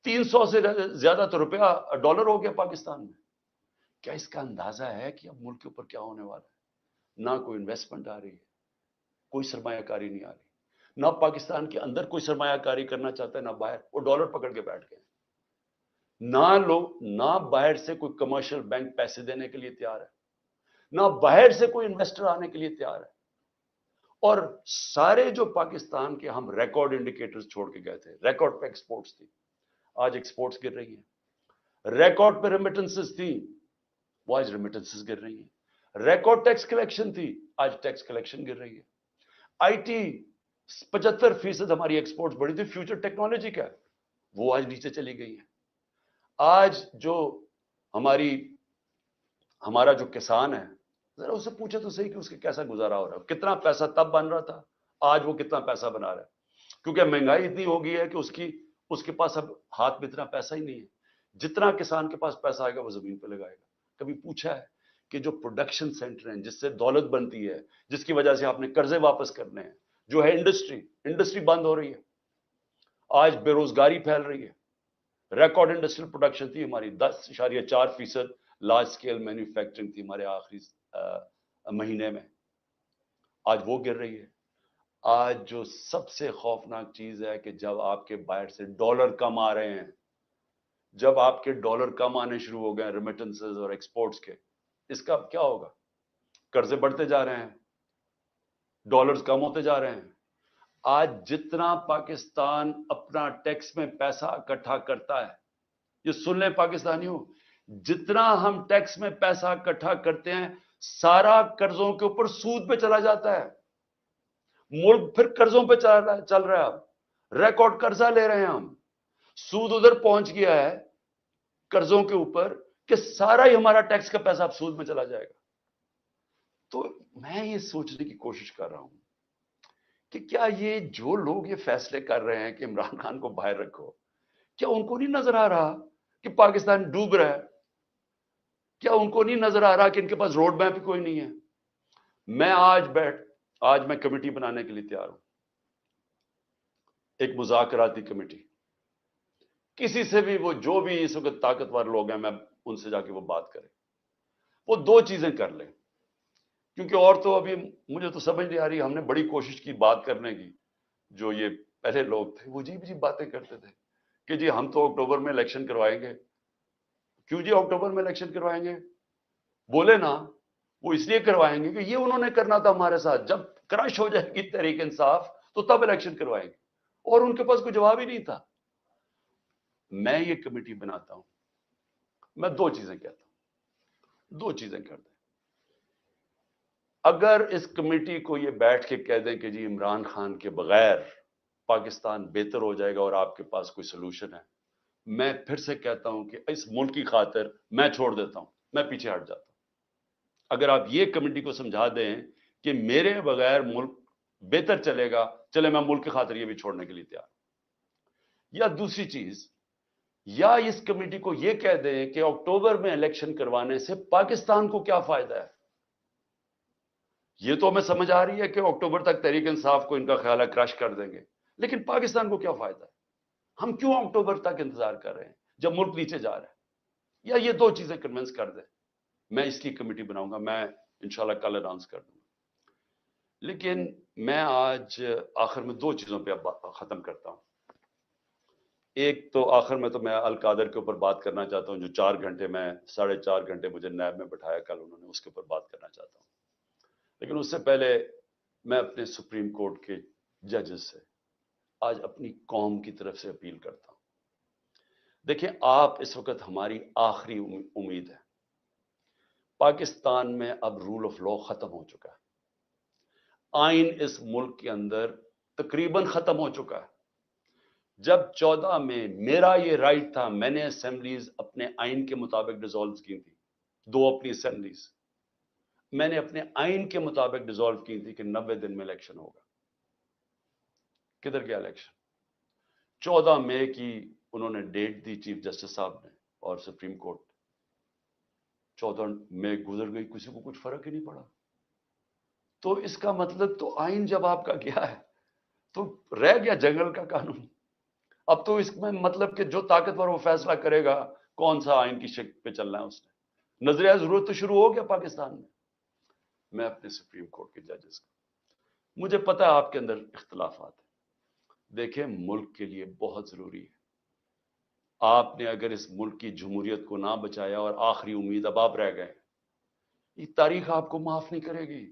300 سے زیادہ تو روپیہ ڈالر ہو گیا پاکستان میں. کیا اس کا اندازہ ہے کہ اب ملک کے اوپر کیا ہونے والا ہے؟ نہ کوئی انویسٹمنٹ آ رہی ہے, کوئی سرمایہ کاری نہیں آ رہی, نہ پاکستان کے اندر کوئی سرمایہ کاری کرنا چاہتا ہے نہ باہر. وہ ڈالر پکڑ کے بیٹھ گئے. نہ باہر سے کوئی کمرشل بینک پیسے دینے کے لیے تیار ہے, نہ باہر سے کوئی انویسٹر آنے کے لیے تیار ہے. اور سارے جو پاکستان کے ہم ریکارڈ انڈیکیٹرز چھوڑ کے گئے تھے, ریکارڈ پہ ایکسپورٹس تھی, آج ایکسپورٹس گر رہی ہیں. ریکارڈ پہ ریمیٹنسز تھی, وہ آج ریمیٹنسز گر رہی ہیں. ریکارڈ ٹیکس کلیکشن تھی, آج ٹیکس کلیکشن گر رہی ہے. آئی ٹی 75% ہماری ایکسپورٹس بڑی تھی, فیوچر ٹیکنالوجی کا وہ آج نیچے چلی گئی ہے. آج جو ہمارا جو کسان ہے, ذرا اسے پوچھے تو صحیح کہ اس کے کیسا گزارا ہو رہا ہے, کتنا پیسہ تب بن رہا تھا, آج وہ کتنا پیسہ بنا رہا ہے. کیونکہ مہنگائی اتنی ہو گئی ہے کہ اس کے پاس اب ہاتھ میں اتنا پیسہ ہی نہیں ہے. جتنا کسان کے پاس پیسہ آئے گا وہ زمین پہ لگائے گا. کبھی پوچھا ہے کہ جو پروڈکشن سینٹر ہیں جس سے دولت بنتی ہے, جس کی وجہ سے آپ نے قرضے واپس کرنے ہیں, جو ہے انڈسٹری بند ہو رہی ہے. آج بے روزگاری پھیل رہی ہے. ریکارڈ انڈسٹریل پروڈکشن تھی ہماری, 10.4% لارج سکیل مینوفیکچرنگ تھی ہمارے آخری مہینے میں, آج وہ گر رہی ہے. آج جو سب سے خوفناک چیز ہے کہ جب آپ کے باہر سے ڈالر کم آ رہے ہیں, جب آپ کے ڈالر کم آنے شروع ہو گئے ریمیٹنسز اور ایکسپورٹس کے, اس کا کیا ہوگا؟ قرضے بڑھتے جا رہے ہیں, ڈالرز کم ہوتے جا رہے ہیں. آج جتنا پاکستان اپنا ٹیکس میں پیسہ اکٹھا کرتا ہے, یہ سن لیں پاکستانیوں, جتنا ہم ٹیکس میں پیسہ اکٹھا کرتے ہیں سارا قرضوں کے اوپر سود پہ چلا جاتا ہے. ملک پھر قرضوں پہ چل رہا ہے. اب ریکارڈ قرضہ لے رہے ہیں ہم, سود ادھر پہنچ گیا ہے قرضوں کے اوپر کہ سارا ہی ہمارا ٹیکس کا پیسہ اب سود میں چلا جائے گا. تو میں یہ سوچنے کی کوشش کر رہا ہوں کہ کیا یہ جو لوگ یہ فیصلے کر رہے ہیں کہ عمران خان کو باہر رکھو, کیا ان کو نہیں نظر آ رہا کہ پاکستان ڈوب رہا ہے؟ کیا ان کو نہیں نظر آ رہا کہ ان کے پاس روڈ میپ کوئی نہیں ہے؟ میں آج میں کمیٹی بنانے کے لیے تیار ہوں, ایک مذاکراتی کمیٹی. کسی سے بھی, وہ جو بھی اس وقت طاقتور لوگ ہیں, میں ان سے جا کے وہ بات کریں. وہ دو چیزیں کر لیں, کیونکہ اور تو ابھی مجھے تو سمجھ نہیں آ رہی. ہم نے بڑی کوشش کی بات کرنے کی, جو یہ پہلے لوگ تھے وہ عجیب باتیں کرتے تھے کہ جی ہم تو اکتوبر میں الیکشن کروائیں گے. کیوں جی اکتوبر میں الیکشن کروائیں گے؟ بولے نا, وہ اس لیے کروائیں گے کہ یہ انہوں نے کرنا تھا ہمارے ساتھ, جب کرش ہو جائے گی تحریک انصاف تو تب الیکشن کروائیں گے, اور ان کے پاس کوئی جواب ہی نہیں تھا. میں یہ کمیٹی بناتا ہوں, میں دو چیزیں کہتا ہوں, دو چیزیں کر دیں. اگر اس کمیٹی کو یہ بیٹھ کے کہہ دیں کہ جی عمران خان کے بغیر پاکستان بہتر ہو جائے گا اور آپ کے پاس کوئی سلوشن ہے, میں پھر سے کہتا ہوں کہ اس ملک کی خاطر میں چھوڑ دیتا ہوں, میں پیچھے ہٹ جاتا ہوں. اگر آپ یہ کمیٹی کو سمجھا دیں کہ میرے بغیر ملک بہتر چلے گا, چلے میں ملک کی خاطر یہ بھی چھوڑنے کے لیے تیار. یا دوسری چیز, یا اس کمیٹی کو یہ کہہ دیں کہ اکتوبر میں الیکشن کروانے سے پاکستان کو کیا فائدہ ہے. یہ تو ہمیں سمجھ آ رہی ہے کہ اکتوبر تک تحریک انصاف کو ان کا خیال ہے کرش کر دیں گے, لیکن پاکستان کو کیا فائدہ ہے؟ ہم کیوں اکتوبر تک انتظار کر رہے ہیں جب ملک نیچے جا رہا ہے؟ یا یہ دو چیزیں کنونس کر دیں, میں اس کی کمیٹی بناؤں گا, میں انشاءاللہ کل اناؤنس کر دوں گا. لیکن میں آج آخر میں دو چیزوں پہ ختم کرتا ہوں. ایک تو آخر میں تو میں القادر کے اوپر بات کرنا چاہتا ہوں, جو 4 گھنٹے میں 4.5 گھنٹے مجھے نیب میں بٹھایا کل انہوں نے, اس کے اوپر بات کرنا چاہتا ہوں. لیکن اس سے پہلے میں اپنے سپریم کورٹ کے ججز سے آج اپنی قوم کی طرف سے اپیل کرتا ہوں. دیکھیں, آپ اس وقت ہماری آخری امید ہے. پاکستان میں اب رول آف لا ختم ہو چکا ہے, آئین اس ملک کے اندر تقریباً ختم ہو چکا ہے. جب 14 میں میرا یہ رائٹ تھا، میں نے اسمبلیز اپنے آئین کے مطابق ڈیزالو کی تھی، 2 اپنی اسمبلیز میں نے اپنے آئین کے مطابق ڈیزالو کی تھی کہ 90 دن میں الیکشن ہوگا. کدھر گیا الیکشن؟ 14 مئی کی انہوں نے ڈیٹ دی چیف جسٹس صاحب نے اور سپریم کورٹ. 14 مئی گزر گئی، کسی کو کچھ فرق ہی نہیں پڑا. تو اس کا مطلب تو آئین جب آپ کا گیا ہے تو رہ گیا جنگل کا قانون. اب تو اس میں مطلب کہ جو طاقتور وہ فیصلہ کرے گا کون سا آئین کی شکل پہ چلنا ہے اس نے. نظریہ ضرورت تو شروع ہو گیا پاکستان میں. میں اپنے سپریم کورٹ کے ججز کا، مجھے پتا ہے آپ کے اندر اختلافات ہیں. دیکھیں ملک کے لیے بہت ضروری ہے. آپ نے اگر اس ملک کی جمہوریت کو نہ بچایا اور آخری امید اب آپ رہ گئے، یہ تاریخ آپ کو معاف نہیں کرے گی.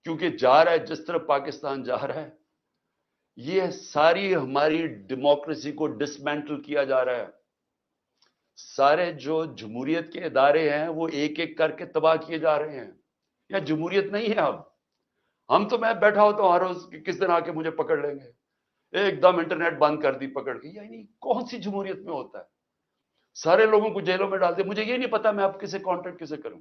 کیونکہ جا رہا ہے جس طرح پاکستان جا رہا ہے، یہ ساری ہماری ڈیموکریسی کو ڈسمینٹل کیا جا رہا ہے. سارے جو جمہوریت کے ادارے ہیں وہ ایک ایک کر کے تباہ کیے جا رہے ہیں. یا جمہوریت نہیں ہے اب. ہم تو میں بیٹھا ہوتا ہوں ہر روز کہ کس دن آ کے مجھے پکڑ لیں گے. ایک دم انٹرنیٹ بند کر دی پکڑ کے. یعنی کون سی جمہوریت میں ہوتا ہے؟ سارے لوگوں کو جیلوں میں ڈال دیا. مجھے یہ نہیں پتا میں اب کسے کانٹیکٹ کسے کروں.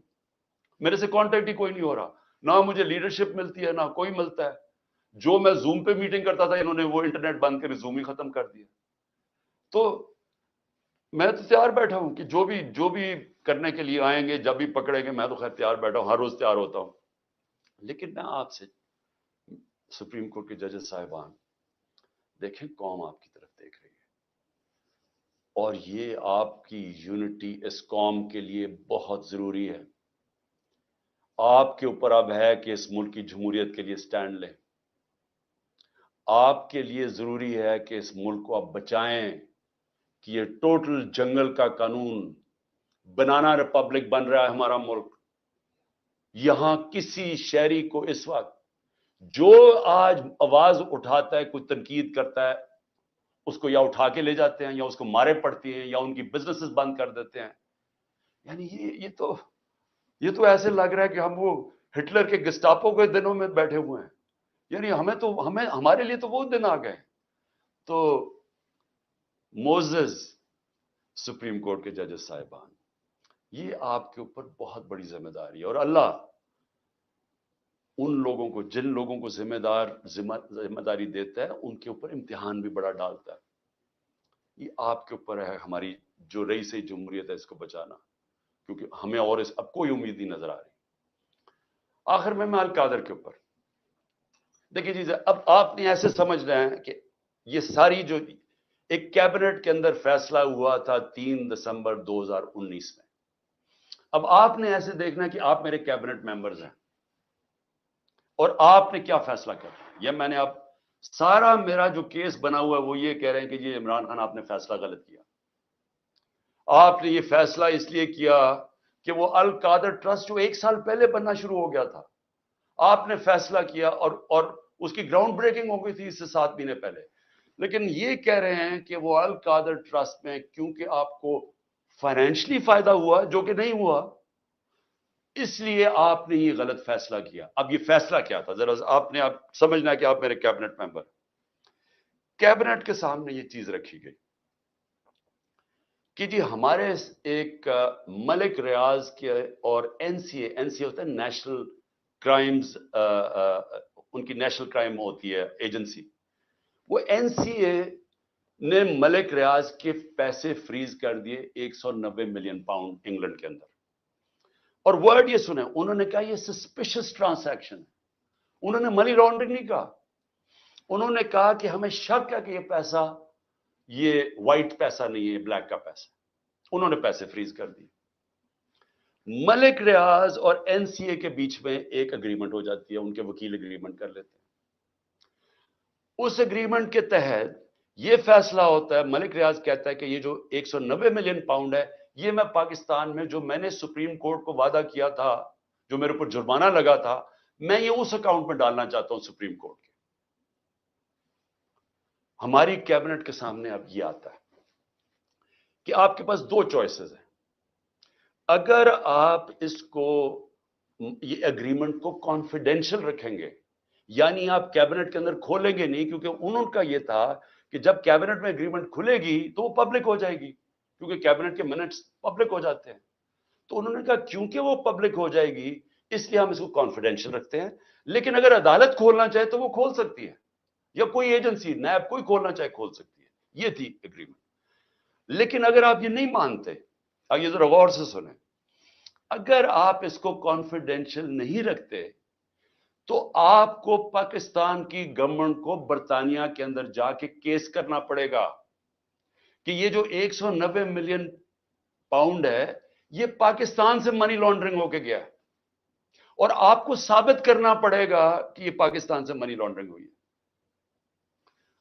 میرے سے کانٹیکٹ ہی کوئی نہیں ہو رہا. نہ مجھے لیڈرشپ ملتی ہے نہ کوئی ملتا ہے. جو میں زوم پہ میٹنگ کرتا تھا انہوں نے وہ انٹرنیٹ بند کر زوم ہی ختم کر دیا. تو میں تو تیار بیٹھا ہوں کہ جو بھی کرنے کے لیے آئیں گے، جب بھی پکڑیں گے، میں تو خیر تیار بیٹھا ہوں، ہر روز تیار ہوتا ہوں. لیکن میں آپ سے، سپریم کورٹ کے ججز صاحبان، دیکھیں قوم آپ کی طرف دیکھ رہی ہے اور یہ آپ کی یونٹی اس قوم کے لیے بہت ضروری ہے. آپ کے اوپر اب ہے کہ اس ملک کی جمہوریت کے لیے سٹینڈ لیں. آپ کے لیے ضروری ہے کہ اس ملک کو آپ بچائیں کہ یہ ٹوٹل جنگل کا قانون، بنانا ریپبلک بن رہا ہے ہمارا ملک. یہاں کسی شہری کو اس وقت جو آج آواز اٹھاتا ہے، کوئی تنقید کرتا ہے، اس کو یا اٹھا کے لے جاتے ہیں یا اس کو مارے پڑتی ہیں یا ان کی بزنسز بند کر دیتے ہیں. یعنی یہ تو ایسے لگ رہا ہے کہ ہم وہ ہٹلر کے گسٹاپو کے دنوں میں بیٹھے ہوئے ہیں. یعنی ہمارے لیے تو وہ دن آ گئے. تو موزز سپریم کورٹ کے ججز صاحبان، یہ آپ کے اوپر بہت بڑی ذمہ داری ہے. اور اللہ ان لوگوں کو، جن لوگوں کو ذمہ داری دیتا ہے، ان کے اوپر امتحان بھی بڑا ڈالتا ہے. یہ آپ کے اوپر ہے ہماری جو رئیس جمہوریت ہے اس کو بچانا، کیونکہ ہمیں اور اب کوئی امید نہیں نظر آ رہی. آخر میں القادر کے اوپر دیکھیے چیزیں، اب آپ نے ایسے سمجھنا ہے کہ یہ ساری جو ایک کیبنٹ کے اندر فیصلہ ہوا تھا 3 دسمبر 2019 میں، اب آپ نے ایسے دیکھنا کہ آپ میرے کیبنٹ ممبرز ہیں اور آپ نے کیا فیصلہ کیا. یہ میں نے اب سارا میرا جو کیس بنا ہوا ہے وہ یہ کہہ رہے ہیں کہ یہ عمران خان آپ نے فیصلہ غلط کیا. آپ نے یہ فیصلہ اس لیے کیا کہ وہ القادر ٹرسٹ جو 1 سال پہلے بننا شروع ہو گیا تھا، آپ نے فیصلہ کیا اور اس کی گراؤنڈ بریکنگ ہو گئی تھی اس سے 7 مہینے پہلے. لیکن یہ کہہ رہے ہیں کہ وہ القادر ٹرسٹ میں کیونکہ آپ کو فائنینشلی فائدہ ہوا، جو کہ نہیں ہوا، اس لیے آپ نے یہ غلط فیصلہ کیا. اب یہ فیصلہ کیا تھا ذرا آپ نے سمجھنا ہے کہ آپ میرے کیبنٹ ممبر. کیبنٹ کے سامنے یہ چیز رکھی گئی کہ جی ہمارے ایک ملک ریاض کے اور این سی اے ہوتا ہے نیشنل کرائمز، ان کی نیشنل کرائم ہوتی ہے ایجنسی. وہ این سی اے نے ملک ریاض کے پیسے فریز کر دیے 190 ملین پاؤنڈ انگلینڈ کے اندر. اور ورڈ یہ سنیں، انہوں نے کہا یہ سسپیشس ٹرانزیکشن ہے. انہوں نے منی لانڈرنگ نہیں کہا. انہوں نے کہا کہ ہمیں شک ہے کہ یہ پیسہ یہ وائٹ پیسہ نہیں ہے، بلیک کا پیسہ. انہوں نے پیسے فریز کر دیے. ملک ریاض اور این سی اے کے بیچ میں ایک اگریمنٹ ہو جاتی ہے، ان کے وکیل اگریمنٹ کر لیتے ہیں. اس اگریمنٹ کے تحت یہ فیصلہ ہوتا ہے، ملک ریاض کہتا ہے کہ یہ جو 190 ملین پاؤنڈ ہے، یہ میں پاکستان میں جو میں نے سپریم کورٹ کو وعدہ کیا تھا، جو میرے اوپر جرمانہ لگا تھا، میں یہ اس اکاؤنٹ میں ڈالنا چاہتا ہوں سپریم کورٹ کے. ہماری کیبنٹ کے سامنے اب یہ آتا ہے کہ آپ کے پاس 2 چوائسز ہیں. اگر آپ اس کو، یہ اگریمنٹ کو کانفیڈینشل رکھیں گے، یعنی آپ کیبنٹ کے اندر کھولیں گے نہیں، کیونکہ انہوں کا یہ تھا کہ جب کیبنٹ میں اگریمنٹ کھلے گی تو وہ پبلک ہو جائے گی، کیونکہ کیبنٹ کے منٹس پبلک ہو جاتے ہیں۔ تو انہوں نے کہا کیونکہ وہ پبلک ہو جائے گی اس لیے ہم اس کو کانفیڈینشیل رکھتے ہیں، لیکن اگر عدالت کھولنا چاہے تو وہ کھول سکتی ہے، یا کوئی ایجنسی نیب کوئی کھولنا چاہے کھول سکتی ہے۔ یہ تھی اگریمنٹ۔ لیکن اگر آپ یہ نہیں مانتے، اب یہ ذرا غور سے سنیں، اگر آپ اس کو کانفیڈینشیل نہیں رکھتے تو آپ کو پاکستان کی گورنمنٹ کو برطانیہ کے اندر جا کے کیس کرنا پڑے گا کہ یہ جو 190 ملین پاؤنڈ ہے یہ پاکستان سے منی لانڈرنگ ہو کے گیا ہے، اور آپ کو ثابت کرنا پڑے گا کہ یہ پاکستان سے منی لانڈرنگ ہوئی ہے۔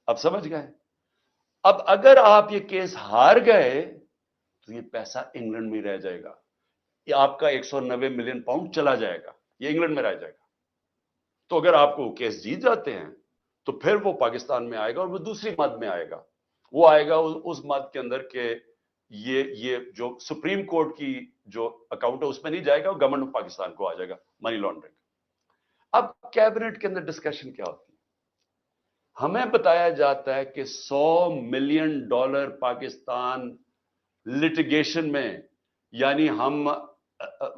اب سمجھ گئے؟ اب اگر آپ یہ کیس ہار گئے تو یہ پیسہ انگلینڈ میں رہ جائے گا، یہ آپ کا 190 ملین پاؤنڈ چلا جائے گا، یہ انگلینڈ میں رہ جائے گا۔ تو اگر آپ کو کیس جیت جاتے ہیں تو پھر وہ پاکستان میں آئے گا، اور وہ دوسری مد میں آئے گا، وہ آئے گا اس مد کے اندر کہ یہ جو سپریم کورٹ کی جو اکاؤنٹ ہے اس میں نہیں جائے گا، گورنمنٹ آف پاکستان کو آ جائے گا منی لانڈرنگ۔ اب کیبنٹ کے اندر ڈسکشن کیا ہوتی ہے؟ ہمیں بتایا جاتا ہے کہ $100 ملین پاکستان لٹیگیشن میں، یعنی ہم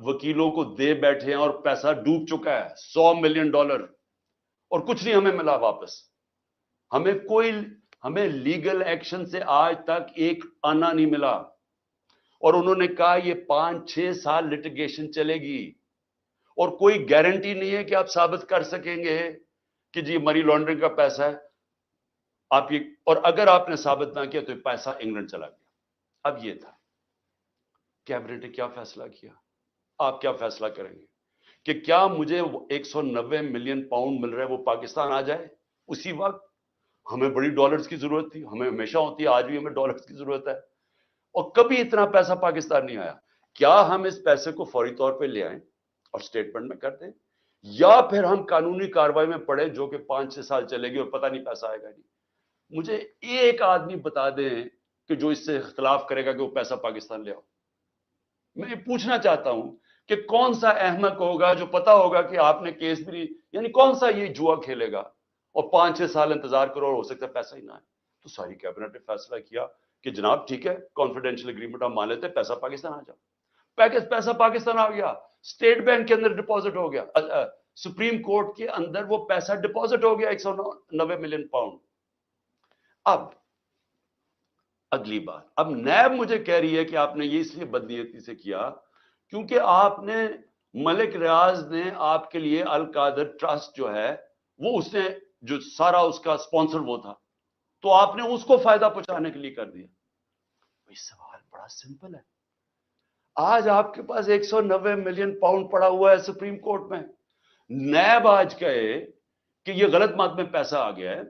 وکیلوں کو دے بیٹھے ہیں اور پیسہ ڈوب چکا ہے $100 ملین، اور کچھ نہیں ہمیں ملا واپس۔ ہمیں لیگل ایکشن سے آج تک ایک آنا نہیں ملا، اور انہوں نے کہا یہ 5-6 سال لٹیگیشن چلے گی، اور کوئی گارنٹی نہیں ہے کہ آپ ثابت کر سکیں گے کہ جی منی لانڈرنگ کا پیسہ ہے آپ یہ، اور اگر آپ نے ثابت نہ کیا تو یہ پیسہ انگلینڈ چلا گیا۔ اب یہ تھا کیبنٹ نے کیا فیصلہ کیا، آپ کیا فیصلہ کریں گے کہ کیا مجھے 190 ملین پاؤنڈ مل رہا ہے وہ پاکستان آ جائے اسی وقت؟ ہمیں بڑی ڈالرز کی ضرورت تھی، ہمیں ہمیشہ ہوتی ہے، آج بھی ہمیں ڈالرز کی ضرورت ہے، اور کبھی اتنا پیسہ پاکستان نہیں آیا۔ کیا ہم اس پیسے کو فوری طور پہ لے آئیں اور سٹیٹمنٹ میں کر دیں، یا پھر ہم قانونی کارروائی میں پڑیں جو کہ 5-6 سال چلے گی اور پتہ نہیں پیسہ آئے گا نہیں؟ مجھے ایک آدمی بتا دیں کہ جو اس سے اختلاف کرے گا کہ وہ پیسہ پاکستان لے آؤ۔ میں یہ پوچھنا چاہتا ہوں کہ کون سا احمق ہوگا جو پتا ہوگا کہ آپ نے کیس بھی نہیں، یعنی کون سا یہ جوا کھیلے گا اور 5-6 سال انتظار کرو اور ہو سکتا ہے پیسہ ہی نہ آئے؟ تو ساری کیبنٹ نے فیصلہ کیا کہ جناب ٹھیک ہے، کانفیڈینشیل اگریمنٹ ہم مان لیتے ہیں، پیسہ پاکستان آ جاؤ۔ پیسہ پاکستان آ گیا، اسٹیٹ بینک کے اندر ڈپازٹ ہو گیا، سپریم کورٹ کے اندر وہ پیسہ ڈپازٹ ہو گیا 190 ملین پاؤنڈ۔ اب اگلی بات، اب نیب مجھے کہہ رہی ہے کہ آپ نے یہ اس لیے بدنیتی سے کیا کیونکہ آپ نے ملک ریاض نے آپ کے لیے القادر ٹرسٹ جو ہے وہ اس نے جو سارا اس کا سپانسر وہ تھا، تو آپ نے اس کو فائدہ پہنچانے کے لیے کر دیا۔ بھئی سوال بڑا سمپل ہے، آج آپ کے پاس 190 ملین پاؤنڈ پڑا ہوا ہے سپریم کورٹ میں، نیب آج کہے کہ یہ غلط مد میں پیسہ آ گیا ہے،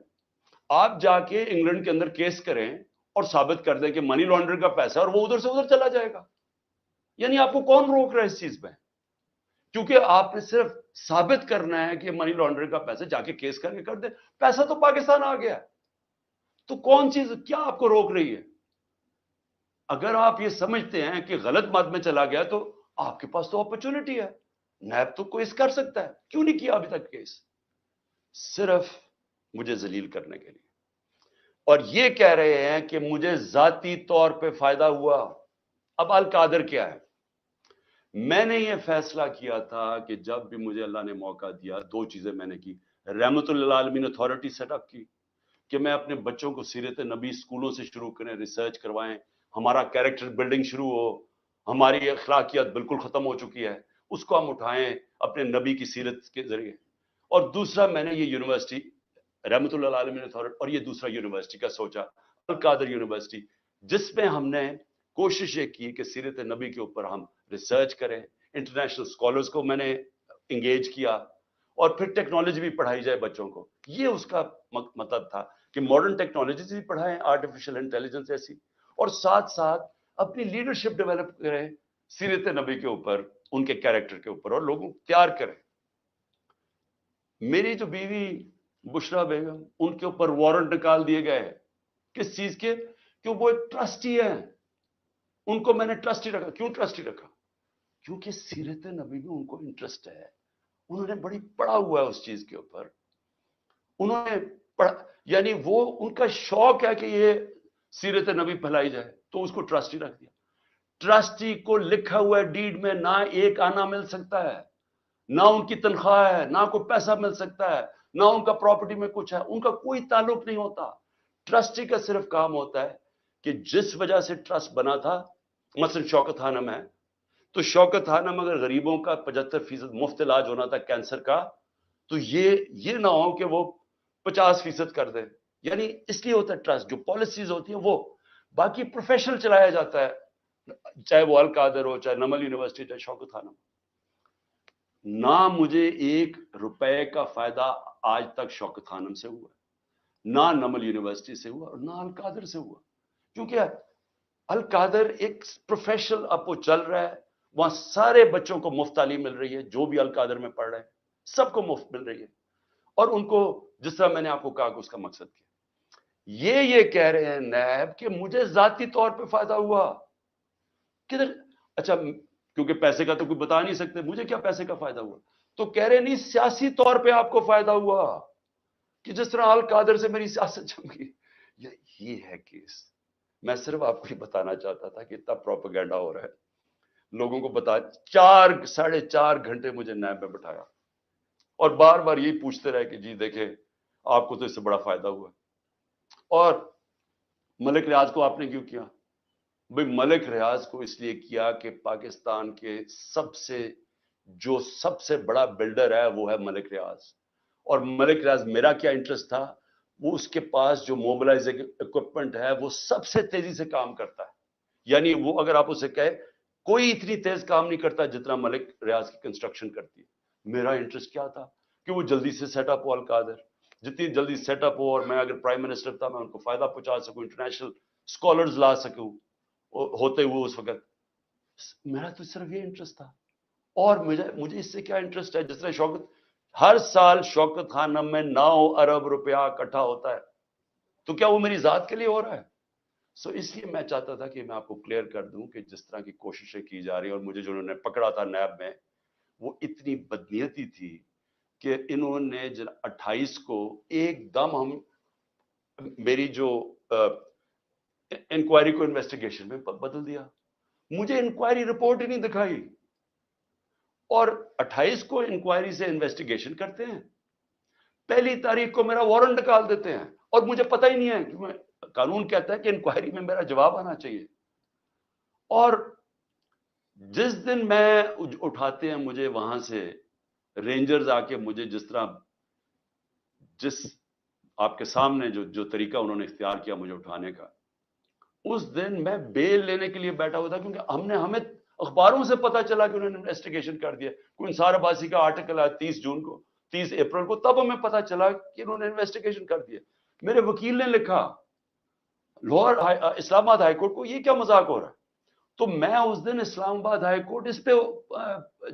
آپ جا کے انگلینڈ کے اندر کیس کریں اور ثابت کر دیں کہ منی لانڈرنگ کا پیسہ، اور وہ ادھر سے ادھر چلا جائے گا۔ یعنی آپ کو کون روک رہا ہے اس چیز میں؟ کیونکہ آپ نے صرف ثابت کرنا ہے کہ منی لانڈرنگ کا پیسہ، جا کے کیس کر کے کر دیں، پیسہ تو پاکستان آ گیا، تو کون چیز کیا آپ کو روک رہی ہے؟ اگر آپ یہ سمجھتے ہیں کہ غلط مد میں چلا گیا تو آپ کے پاس تو اپرچونٹی ہے، نیب تو کیس کر سکتا ہے، کیوں نہیں کیا ابھی تک کیس؟ صرف مجھے ذلیل کرنے کے لیے، اور یہ کہہ رہے ہیں کہ مجھے ذاتی طور پہ فائدہ ہوا۔ اب القادر کیا ہے؟ میں نے یہ فیصلہ کیا تھا کہ جب بھی مجھے اللہ نے موقع دیا، دو چیزیں میں نے کی۔ رحمت للعالمین اتھارٹی سیٹ اپ کی کہ میں اپنے بچوں کو سیرت نبی اسکولوں سے شروع کریں، ریسرچ کروائیں، ہمارا کیریکٹر بلڈنگ شروع ہو، ہماری اخلاقیات بالکل ختم ہو چکی ہے، اس کو ہم اٹھائیں اپنے نبی کی سیرت کے ذریعے۔ اور دوسرا میں نے یہ یونیورسٹی رحمت للعالمین اتھارٹی، اور یہ دوسرا یونیورسٹی کا سوچا، القادر یونیورسٹی، جس میں ہم نے کوشش یہ کی کہ سیرت نبی کے اوپر ہم ریسرچ کریں، انٹرنیشنل اسکالرز کو میں نے انگیج کیا، اور پھر ٹیکنالوجی بھی پڑھائی جائے بچوں کو۔ یہ اس کا مطلب تھا کہ ماڈرن ٹیکنالوجیز بھی پڑھائیں، آرٹیفیشل انٹیلیجنس ایسی، اور ساتھ ساتھ اپنی لیڈرشپ ڈیولپ کریں سیرت نبی کے اوپر، ان کے کیریکٹر کے اوپر، اور لوگوں کو تیار کریں۔ میری جو بیوی بشرا بیگم، ان کے اوپر وارنٹ نکال دیے گئے، کس چیز کے؟ کہ وہ ایک ٹرسٹی ہیں، ان کو میں نے ٹرسٹی رکھا۔ کیوں ٹرسٹی رکھا؟ کیونکہ سیرت نبی میں ان کو انٹرسٹ ہے، انہوں نے بڑی پڑھا ہوا ہے اس چیز کے اوپر، انہوں نے یعنی وہ ان کا شوق ہے کہ یہ سیرت نبی پھیلائی جائے، تو اس کو ٹرسٹی رکھ دیا. ٹرسٹی کو لکھا ہوا ہے ڈیڈ میں نہ ایک آنا مل سکتا ہے، نہ ان کی تنخواہ ہے، نہ کوئی پیسہ مل سکتا ہے، نہ ان کا پراپرٹی میں کچھ ہے، ان کا کوئی تعلق نہیں ہوتا. ٹرسٹی کا صرف کام ہوتا ہے کہ جس وجہ سے ٹرسٹ بنا تھا، مثلا شوکت خانم ہے تو شوکت خانم اگر غریبوں کا 75% مفت علاج ہونا تھا کینسر کا، تو یہ نہ ہو کہ وہ 50% کر دے. یعنی اس لیے ہوتا ہے ٹرسٹ. جو پالیسیز ہوتی ہیں وہ باقی پروفیشنل چلایا جاتا ہے، چاہے وہ القادر ہو، چاہے نمل یونیورسٹی، چاہے شوکت خانم. نہ مجھے 1 روپے کا فائدہ آج تک شوکت خانم سے ہوا، نہ نمل یونیورسٹی سے ہوا، اور نہ القادر سے ہوا. کیونکہ القادر ایک پروفیشنل اب وہ چل رہا ہے، وہاں سارے بچوں کو مفت تعلیم مل رہی ہے، جو بھی القادر میں پڑھ رہے ہیں سب کو مفت مل رہی ہے. اور ان کو جس طرح میں نے آپ کو کہا کہ اس کا مقصد کیا، یہ کہہ رہے ہیں نیب کہ مجھے ذاتی طور پہ فائدہ ہوا. کدھر؟ اچھا کیونکہ پیسے کا تو کوئی بتا نہیں سکتے، مجھے کیا پیسے کا فائدہ ہوا؟ تو کہہ رہے نہیں سیاسی طور پہ آپ کو فائدہ ہوا، کہ جس طرح القادر سے میری سیاست جم گئی. یہ ہے کیس. میں صرف آپ کو یہ بتانا چاہتا تھا کہ اتنا پروپیگنڈا ہو رہا ہے، لوگوں کو بتا. 4.5 گھنٹے مجھے نیب میں بٹھایا اور بار بار یہی پوچھتے رہے کہ جی دیکھیں آپ کو تو اس سے بڑا فائدہ ہوا. اور ملک ریاض کو آپ نے کیوں کیا؟ بھئی ملک ریاض کو اس لیے کیا کہ پاکستان کے سب سے بڑا بلڈر ہے وہ ہے ملک ریاض. اور ملک ریاض میرا کیا انٹرسٹ تھا، وہ اس کے پاس جو موبلائزنگ اکوپمنٹ ہے وہ سب سے تیزی سے کام کرتا ہے. یعنی وہ اگر آپ اسے کہے کوئی اتنی تیز کام نہیں کرتا جتنا ملک ریاض کی کنسٹرکشن کرتی ہے. میرا انٹرسٹ کیا تھا کہ وہ جلدی سے سیٹ اپ ہو القادر، جتنی جلدی سیٹ اپ ہو، اور میں اگر پرائم منسٹر تھا میں ان کو فائدہ پہنچا سکوں، انٹرنیشنل اسکالرز لا سکوں ہوتے ہوئے اس وقت. میرا تو صرف یہ انٹرسٹ تھا. اور مجھے اس سے کیا انٹرسٹ ہے؟ جس طرح ہر سال شوکت خانم میں 9 ارب روپیہ اکٹھا ہوتا ہے، تو کیا وہ میری ذات کے لیے ہو رہا ہے؟ اس لیے میں چاہتا تھا کہ میں آپ کو کلیئر کر دوں کہ جس طرح کی کوششیں کی جا رہی ہیں، اور مجھے جو انہوں نے پکڑا تھا نیب میں وہ اتنی بدنیتی تھی کہ انہوں نے 28 کو ایک دم میری جو انکوائری کو انویسٹیگیشن میں بدل دیا. مجھے انکوائری رپورٹ ہی نہیں دکھائی، اور 28 کو انکوائری سے انویسٹیگیشن کرتے ہیں، 1 تاریخ کو میرا وارنٹ نکال دیتے ہیں، اور مجھے پتہ ہی نہیں ہے کہ قانون کہتا ہے کہ انکوائری میں میرا جواب آنا چاہیے. اور جس دن میں اٹھاتے ہیں مجھے وہاں سے رینجرز آ کے مجھے جس آپ کے سامنے جو طریقہ انہوں نے اختیار کیا مجھے اٹھانے کا، اس دن میں بیل لینے کے لیے بیٹھا ہوا تھا، کیونکہ ہمیں اخباروں سے پتا چلا کہ انہوں نے انویسٹیگیشن کر دیا. کوئی انصار عباسی کا آرٹیکل آیا 30 اپریل کو، تب ہمیں پتا چلا کہ انہوں نے انویسٹیگیشن کر دیا. میرے وکیل نے لکھا لاہور اسلام آباد ہائی کورٹ کو، یہ کیا مذاق ہو رہا ہے؟ تو میں اس دن اسلام آباد ہائی کورٹ اس پہ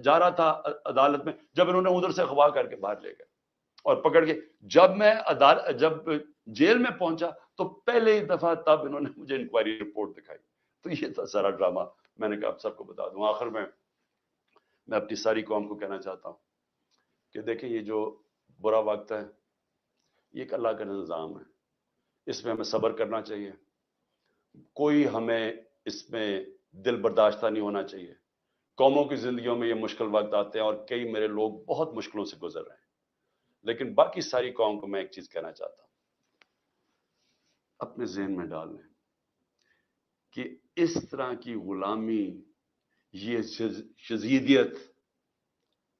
جا رہا تھا عدالت میں، جب انہوں نے ادھر سے اغوا کر کے باہر لے گئے اور پکڑ کے. جب میں جب جیل میں پہنچا تو پہلے ہی دفعہ تب انہوں نے مجھے انکوائری رپورٹ دکھائی. تو یہ تھا سارا ڈرامہ. میں نے کہا آپ سب کو بتا دوں. آخر میں اپنی ساری قوم کو کہنا چاہتا ہوں کہ دیکھیں یہ جو برا وقت ہے یہ ایک اللہ کا نظام ہے، اس میں ہمیں صبر کرنا چاہیے. کوئی ہمیں اس میں دل برداشتہ نہیں ہونا چاہیے. قوموں کی زندگیوں میں یہ مشکل وقت آتے ہیں، اور کئی میرے لوگ بہت مشکلوں سے گزر رہے ہیں، لیکن باقی ساری قوم کو میں ایک چیز کہنا چاہتا ہوں، اپنے ذہن میں ڈال لیں کہ اس طرح کی غلامی، یہ شذیدیت،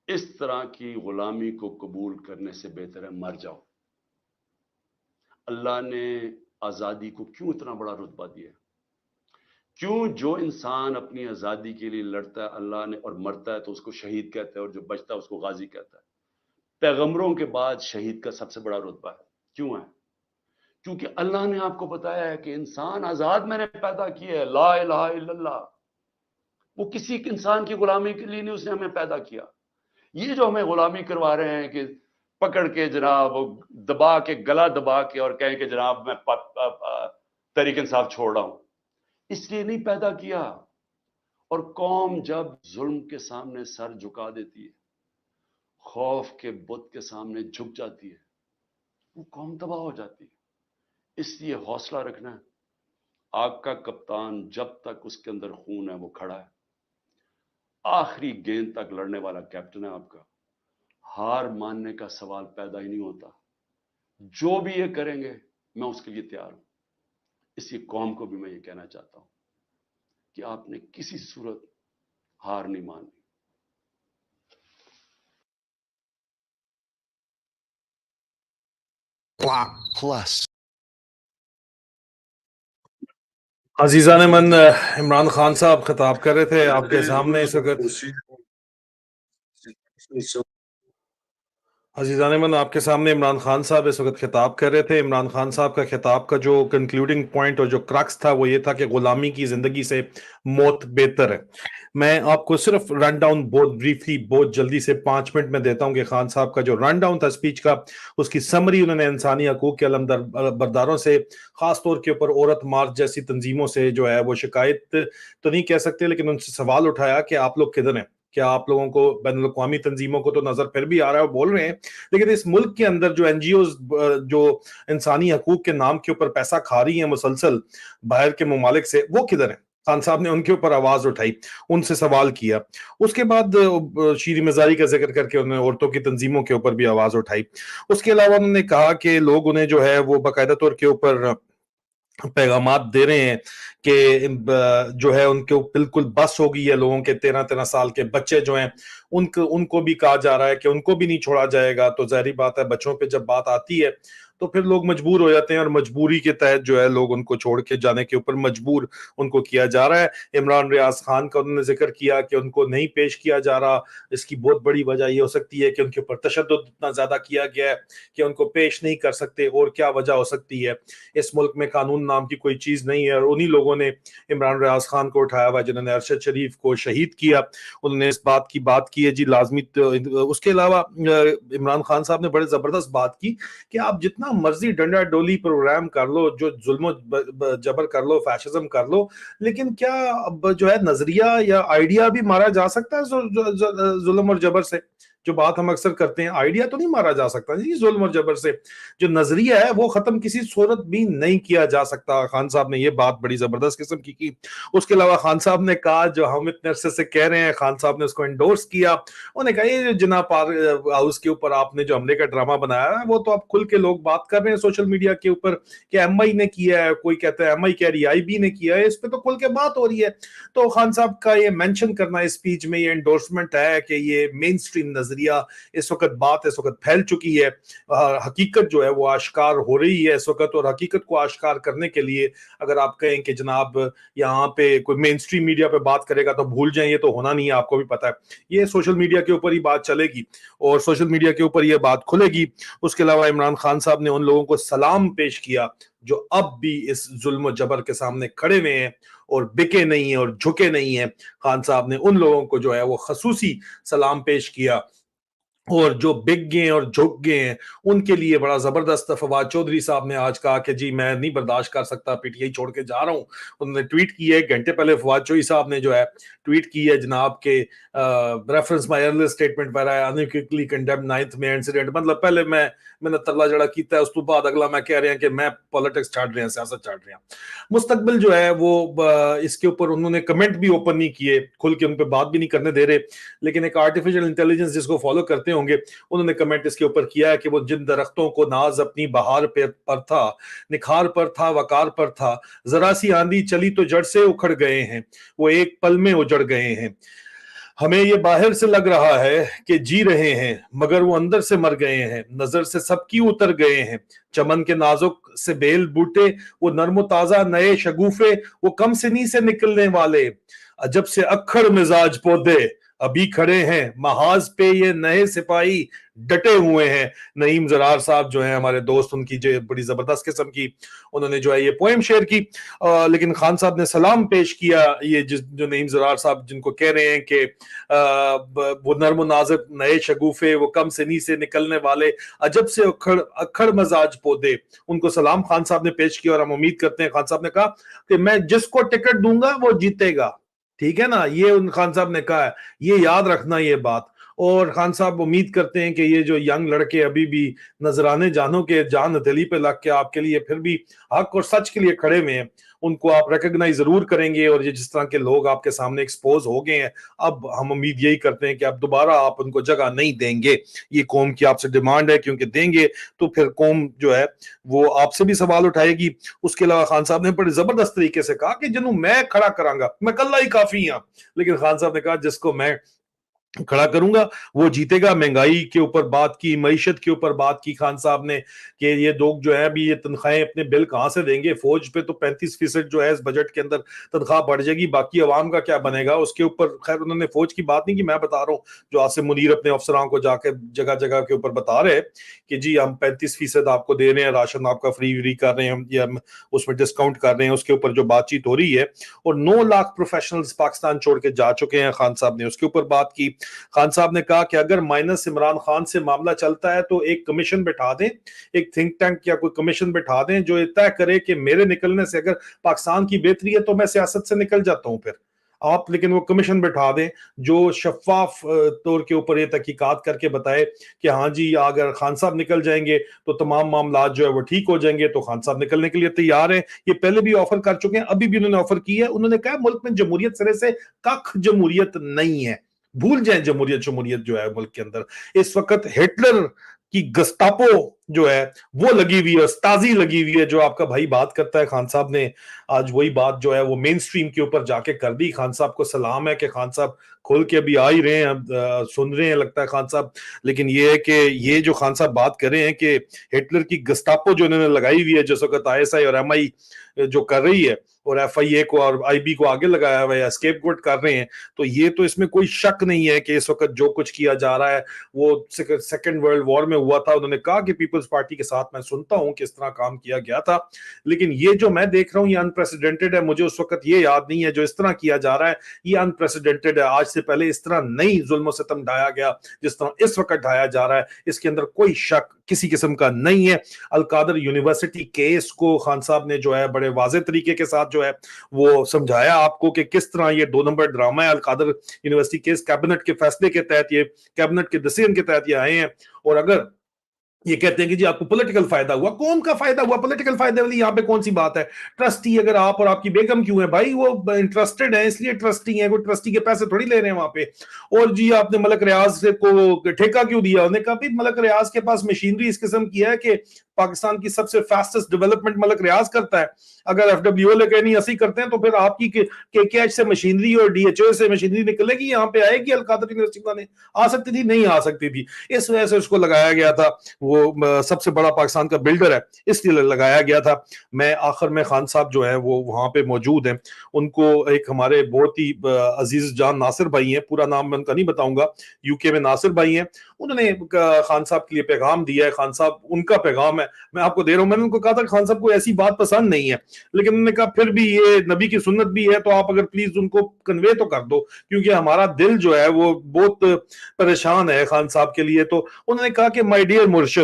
اس طرح کی غلامی کو قبول کرنے سے بہتر ہے مر جاؤ. اللہ نے آزادی کو کیوں اتنا بڑا رتبہ دیا؟ کیوں جو انسان اپنی آزادی کے لیے لڑتا ہے اللہ نے اور مرتا ہے تو اس کو شہید کہتا ہے، اور جو بچتا ہے اس کو غازی کہتا ہے. پیغمبروں کے بعد شہید کا سب سے بڑا رتبہ ہے. کیوں ہے؟ کیونکہ اللہ نے آپ کو بتایا ہے کہ انسان آزاد میں نے پیدا کیا ہے، لا الہ الا اللہ. وہ کسی انسان کی غلامی کے لیے نہیں اس نے ہمیں پیدا کیا. یہ جو ہمیں غلامی کروا رہے ہیں کہ پکڑ کے جناب دبا کے، گلا دبا کے، اور کہیں کہ جناب میں تحریک انصاف چھوڑ رہا ہوں، اس لیے نہیں پیدا کیا. اور قوم جب ظلم کے سامنے سر جھکا دیتی ہے، خوف کے بت کے سامنے جھک جاتی ہے، وہ قوم تباہ ہو جاتی ہے. اس لیے حوصلہ رکھنا ہے. آپ کا کپتان جب تک اس کے اندر خون ہے وہ کھڑا ہے, آخری گیند تک لڑنے والا کیپٹن ہے آپ کا. ہار ماننے کا سوال پیدا ہی نہیں ہوتا. جو بھی یہ کریں گے میں اس کے لیے تیار ہوں. اسی قوم کو بھی میں یہ کہنا چاہتا ہوں کہ آپ نے کسی صورت ہار نہیں مانی. Plus. عزیزان من، عمران خان صاحب خطاب کر رہے تھے آپ کے سامنے اس وقت. عزیزان من، آپ کے سامنے عمران خان صاحب اس وقت خطاب کر رہے تھے. عمران خان صاحب کا خطاب کا جو کنکلوڈنگ پوائنٹ اور جو کرکس تھا وہ یہ تھا کہ غلامی کی زندگی سے موت بہتر ہے. میں آپ کو صرف رن ڈاؤن بہت بریفلی بہت جلدی سے 5 منٹ میں دیتا ہوں کہ خان صاحب کا جو رن ڈاؤن تھا اسپیچ کا، اس کی سمری انہوں نے انسانی حقوق کے علمبرداروں سے، خاص طور کے اوپر عورت مارچ جیسی تنظیموں سے جو ہے وہ شکایت تو نہیں کہہ سکتے لیکن ان سے سوال اٹھایا کہ آپ لوگ کدھر ہیں. کیا آپ لوگوں کو بین الاقوامی تنظیموں کو تو نظر پھر بھی آ رہا ہے وہ بول رہے ہیں، لیکن اس ملک کے اندر جو این جی اوز جو انسانی حقوق کے نام کے اوپر پیسہ کھا رہی ہیں مسلسل باہر کے ممالک سے، وہ کدھر ہیں؟ خان صاحب نے ان کے اوپر آواز اٹھائی، ان سے سوال کیا. اس کے بعد شیریں مزاری کا ذکر کر کے انہوں نے عورتوں کی تنظیموں کے اوپر بھی آواز اٹھائی. اس کے علاوہ انہوں نے کہا کہ لوگ انہیں جو ہے وہ باقاعدہ طور کے اوپر پیغامات دے رہے ہیں کہ جو ہے ان کو بالکل بس ہو گئی ہے. لوگوں کے 13 سال کے بچے جو ہیں ان کو بھی کہا جا رہا ہے کہ ان کو بھی نہیں چھوڑا جائے گا. تو ظاہری بات ہے بچوں پہ جب بات آتی ہے تو پھر لوگ مجبور ہو جاتے ہیں، اور مجبوری کے تحت جو ہے لوگ ان کو چھوڑ کے جانے کے اوپر مجبور ان کو کیا جا رہا ہے. عمران ریاض خان کا انہوں نے ذکر کیا کہ ان کو نہیں پیش کیا جا رہا. اس کی بہت بڑی وجہ یہ ہو سکتی ہے کہ ان کے اوپر تشدد اتنا زیادہ کیا گیا ہے کہ ان کو پیش نہیں کر سکتے. اور کیا وجہ ہو سکتی ہے؟ اس ملک میں قانون نام کی کوئی چیز نہیں ہے، اور انہی لوگوں نے عمران ریاض خان کو اٹھایا ہوا جنہوں نے ارشد شریف کو شہید کیا. انہوں نے اس بات کی بات کی ہے جی لازمی. اس کے علاوہ عمران خان صاحب نے بڑے زبردست بات کی کہ آپ جتنا مرضی ڈنڈا ڈولی پروگرام کر لو، جو ظلم و جبر کر لو، فیشزم کر لو، لیکن کیا اب جو ہے نظریہ یا آئیڈیا بھی مارا جا سکتا ہے ظلم اور جبر سے؟ جو بات ہم اکثر کرتے ہیں، آئیڈیا تو نہیں مارا جا سکتا جی ظلم اور جبر سے. جو نظریہ ہے وہ ختم کسی صورت بھی نہیں کیا جا سکتا. خان صاحب نے یہ بات بڑی زبردست قسم کی. اس کے علاوہ خان صاحب نے کہا جو ہم اتنے عرصے سے کہہ رہے ہیں، خان صاحب نے اس کو انڈورس کیا. انہوں نے کہا یہ جناب ہاؤس کے اوپر آپ نے جو حملے کا ڈرامہ بنایا ہے وہ تو آپ کھل کے لوگ بات کر رہے ہیں سوشل میڈیا کے اوپر کہ ایم آئی نے کیا ہے، کوئی کہتا ہے ایم آئی کہہ رہی ہے آئی بی نے کیا ہے، اس پہ تو کھل کے بات ہو رہی ہے. تو خان صاحب کا یہ مینشن کرنا اس اسپیچ میں یہ انڈورسمنٹ ہے کہ یہ مین سٹریم نظریہ اس وقت بات اس وقت پھیل چکی ہے. حقیقت جو ہے وہ آشکار ہو رہی ہے اس وقت، اور حقیقت کو آشکار کرنے کے لیے اگر آپ کہیں کہ جناب یہاں پہ کوئی مین سٹریم میڈیا پہ بات کرے گا تو بھول جائیں، یہ تو ہونا نہیں ہے. آپ کو بھی پتا ہے یہ سوشل میڈیا کے اوپر ہی بات چلے گی اور سوشل میڈیا کے اوپر یہ بات کھلے گی. اس کے علاوہ عمران خان صاحب نے ان لوگوں کو سلام پیش کیا جو اب بھی اس ظلم و جبر کے سامنے کھڑے ہوئے ہیں اور بکے نہیں ہیں اور جھکے نہیں ہیں. خان صاحب نے ان لوگوں کو جو ہے وہ خصوصی سلام پیش کیا، اور جو بک گئے اور جھک گئے ہیں ان کے لیے بڑا زبردست. فواد چودھری صاحب نے آج کہا کہ جی میں نہیں برداشت کر سکتا، پی ٹی آئی چھوڑ کے جا رہا ہوں. انہوں نے ٹویٹ کی ہے 1 گھنٹے پہلے، فواد چودھری صاحب نے جو ہے ٹویٹ کی ہے جناب کے ریفرنس مائی ارلیئر اسٹیٹمنٹ پر ہے انکویکلی کنڈیمڈ 9th میں انسیڈنٹ. مطلب پہلے میں نے ترلا جڑا کیتا ہے، اس تو بعد اگلا میں کہہ رہے ہیں کہ میں پالیٹکس چھاڑ رہے ہیں، سیاست چھاڑ رہے ہیں. مستقبل جو ہے وہ اس کے اوپر انہوں نے کمنٹ بھی اوپن نہیں کیے، کھل کے ان پہ بات بھی نہیں کرنے دے رہے. لیکن ایک آرٹیفیشل انٹیلیجنس جس کو فالو کرتے ہوں گے انہوں نے کمنٹ اس کے اوپر کیا ہے کہ وہ جن درختوں کو ناز اپنی بہار پر تھا، نکھار پر تھا، وقار پر تھا، ذرا سی آندھی چلی تو جڑ سے اکھڑ گئے ہیں، وہ ایک پل میں اجڑ گئے ہیں. ہمیں یہ باہر سے لگ رہا ہے کہ جی رہے ہیں مگر وہ اندر سے مر گئے ہیں، نظر سے سب کی اتر گئے ہیں. چمن کے نازک سے بیل بوٹے وہ نرم و تازہ نئے شگوفے وہ کم سنی سے نکلنے والے، عجب سے اکھڑ مزاج پودے ابھی کھڑے ہیں، محاذ پہ یہ نئے سپاہی ڈٹے ہوئے ہیں. نعیم زرار صاحب جو ہیں ہمارے دوست، ان کی جو بڑی زبردست قسم کی انہوں نے جو ہے یہ پوئم شیئر کی. لیکن خان صاحب نے سلام پیش کیا. یہ جو نعیم زرار صاحب جن کو کہہ رہے ہیں کہ وہ نرم و نازک نئے شگوفے وہ کم سنی سے نکلنے والے، عجب سے اکھڑ مزاج پودے، ان کو سلام خان صاحب نے پیش کیا. اور ہم امید کرتے ہیں، خان صاحب نے کہا کہ میں جس کو ٹکٹ دوں گا وہ جیتے گا. ٹھیک ہے نا، یہ ان خان صاحب نے کہا ہے، یہ یاد رکھنا یہ بات. اور خان صاحب امید کرتے ہیں کہ یہ جو ینگ لڑکے ابھی بھی نذرانے جانوں کے جان ہتھیلی پہ لگ کے آپ کے لیے پھر بھی حق اور سچ کے لیے کھڑے ہوئے ہیں، ان کو آپ ریکگنائز ضرور کریں گے، اور یہ جس طرح کے لوگ آپ کے سامنے ایکسپوز ہو گئے ہیں، اب ہم امید یہی کرتے ہیں کہ اب دوبارہ آپ ان کو جگہ نہیں دیں گے. یہ قوم کی آپ سے ڈیمانڈ ہے، کیونکہ دیں گے تو پھر قوم جو ہے وہ آپ سے بھی سوال اٹھائے گی. اس کے علاوہ خان صاحب نے بڑے زبردست طریقے سے کہا کہ جنہوں میں کھڑا کراں گا، میں کلہ ہی کافی ہوں، لیکن خان صاحب نے کہا جس کو میں کھڑا کروں گا وہ جیتے گا. مہنگائی کے اوپر بات کی، معیشت کے اوپر بات کی خان صاحب نے کہ یہ لوگ جو ہے ابھی یہ تنخواہیں اپنے بل کہاں سے دیں گے. فوج پہ تو 35% جو ہے اس بجٹ کے اندر تنخواہ بڑھ جائے گی، باقی عوام کا کیا بنے گا اس کے اوپر. خیر انہوں نے فوج کی بات نہیں کی، میں بتا رہا ہوں جو عاصم منیر اپنے افسران کو جا کے جگہ جگہ کے اوپر بتا رہے کہ جی ہم 35% آپ کو دے رہے ہیں، راشن آپ کا فری کر رہے ہیں یا اس میں ڈسکاؤنٹ کر رہے ہیں. اس کے اوپر جو بات چیت ہو رہی ہے، اور 9 لاکھ پروفیشنلز پاکستان چھوڑ کے جا چکے ہیں، خان صاحب نے اس کے اوپر بات کی. خان صاحب نے کہا کہ اگر مائنس عمران خان سے معاملہ چلتا ہے تو ایک کمیشن بٹھا دیں، ایک تھنک ٹینک یا کوئی کمیشن بٹھا دیں جو طے کرے کہ میرے نکلنے سے اگر پاکستان کی بہتری ہے تو میں سیاست سے نکل جاتا ہوں پھر آپ، لیکن وہ کمیشن بٹھا دیں جو شفاف طور کے اوپر یہ تحقیقات کر کے بتائے کہ ہاں جی اگر خان صاحب نکل جائیں گے تو تمام معاملات جو ہے وہ ٹھیک ہو جائیں گے. تو خان صاحب نکلنے کے لیے تیار ہیں، یہ پہلے بھی آفر کر چکے ہیں، ابھی بھی انہوں نے آفر کی ہے. انہوں نے کہا ملک میں جمہوریت سرے سے کخ جمہوریت نہیں ہے، بھول جائیں جمہوریت جو ہے ملک کے اندر. اس وقت ہٹلر کی گستاپو جو ہے وہ لگی ہوئی ہے، استازی لگی ہوئی ہے. جو آپ کا بھائی بات کرتا ہے، خان صاحب نے آج وہی بات جو ہے وہ مین سٹریم کے اوپر جا کے کر دی. خان صاحب کو سلام ہے کہ خان صاحب کھول کے ابھی آ ہی رہے ہیں، سن رہے ہیں لگتا ہے خان صاحب. لیکن یہ ہے کہ یہ جو خان صاحب بات کر رہے ہیں کہ ہٹلر کی گستاپو جو انہوں نے لگائی ہوئی ہے، جس وقت ISI اور MI جو کر رہی ہے اور FIA کو اور IB کو آگے لگایا ہوا ہے، اسکیپ گوٹ کر رہے ہیں، تو یہ تو اس میں کوئی شک نہیں ہے کہ اس وقت جو کچھ کیا جا رہا ہے وہ سیکنڈ ورلڈ وار میں ہوا تھا. انہوں نے کہا کہ پیپلز پارٹی کے ساتھ میں سنتا ہوں کہ اس طرح کام کیا گیا تھا، لیکن یہ جو میں دیکھ رہا ہوں یہ انپریسیڈنٹڈ ہے. مجھے اس وقت یہ یاد نہیں ہے جو اس طرح کیا جا رہا ہے، یہ انپریسیڈنٹڈ ہے. آج سے پہلے اس طرح نہیں ظلم و ستم ڈھایا گیا جس طرح اس وقت ڈھایا جا رہا ہے. اس کے اندر کوئی شک کسی قسم کا نہیں ہے. القادر یونیورسٹی کیس کو خان صاحب نے جو ہے بڑے واضح طریقے کے ساتھ جو ہے وہ سمجھایا آپ کو کہ کس طرح یہ 2 نمبر ڈرامہ ہے. القادر یونیورسٹی کیس کیبنٹ کے فیصلے کے تحت، یہ کیبنٹ کے ڈیسیژن کے تحت یہ آئے ہیں. اور اگر یہ کہتے ہیں کہ جی آپ کو پولیٹیکل فائدہ ہوا، کون کا فائدہ ہوا؟ پولیٹیکل فائدے والی یہاں پہ کون سی بات ہے؟ ٹرسٹی اگر آپ اور آپ کی بیگم کیوں ہیں بھائی؟ وہ انٹرسٹڈ ہیں اس لیے ٹرسٹی ہیں، کوئی ٹرسٹی کے پیسے تھوڑی لے رہے ہیں وہاں پہ. اور جی آپ نے ملک ریاض کو ٹھیکہ کیوں دیا؟ انہوں نے کہا بھی ملک ریاض کے پاس مشینری اس قسم کی ہے کہ پاکستان کی سب سے فاسٹسٹ ڈیولپمنٹ ملک ریاض کرتا ہے. اگر FWO لے کے نہیں ایسی کرتے ہیں تو پھر آپ کی KKH سے مشینری اور DHO سے مشینری نکلے گی، یہاں پہ آئے گی القادر یونیورسٹی میں؟ آ سکتی تھی؟ نہیں آ سکتی تھی. اس وجہ سے اس کو لگایا گیا تھا. وہ سب سے بڑا پاکستان کا بلڈر ہے اس لیے لگایا گیا تھا. میں آخر میں خان صاحب جو ہے وہ وہاں پہ موجود ہیں، ان کو ایک ہمارے بہت ہی عزیز جان ناصر بھائی ہیں، پورا نام میں ان کا نہیں بتاؤں گا، UK میں ناصر بھائی ہیں، انہوں نے خان صاحب کے لیے پیغام دیا ہے. خان صاحب ان کا پیغام ہے، میں آپ کو دے رہا ہوں. میں نے ان کو کہا تھا کہ خان صاحب کو ایسی بات پسند نہیں ہے، لیکن انہوں نے کہا پھر بھی یہ نبی کی سنت بھی ہے تو آپ اگر پلیز ان کو کنوے تو کر دو، کیونکہ ہمارا دل جو ہے وہ بہت پریشان ہے خان صاحب کے لیے. تو انہوں نے کہا کہ مائی ڈیئر مرشد،